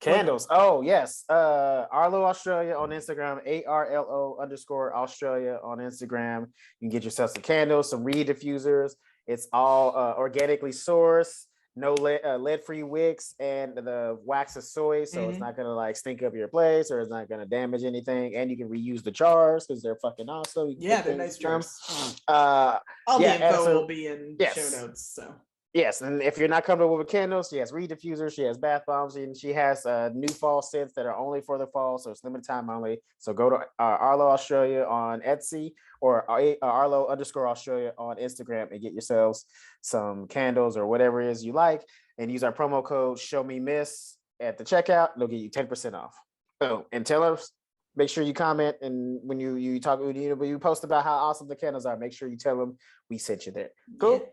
Candles. Oh, yes. Arlo Australia on Instagram, ARLO_Australia on Instagram. You can get yourself some candles, some reed diffusers. It's all organically sourced, no lead-free wicks, and the wax is soy, so it's not gonna stink up your place or it's not gonna damage anything. And you can reuse the jars because they're fucking awesome. They're nice jars. All the info will be in show notes. So. Yes, and if you're not comfortable with candles, she has reed diffusers, she has bath bombs, and she has new fall scents that are only for the fall, so it's limited time only. So go to Arlo Australia on Etsy or Arlo_Australia on Instagram and get yourselves some candles or whatever it is you like, and use our promo code ShowMeMiss at the checkout. It'll get you 10% off. Boom. And tell us, make sure you comment, and when you talk, when you post about how awesome the candles are, make sure you tell them we sent you there. Cool.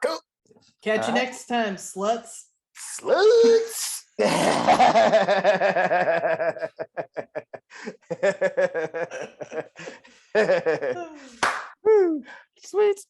Cool. Catch you next time, sluts. Sluts. Sweet.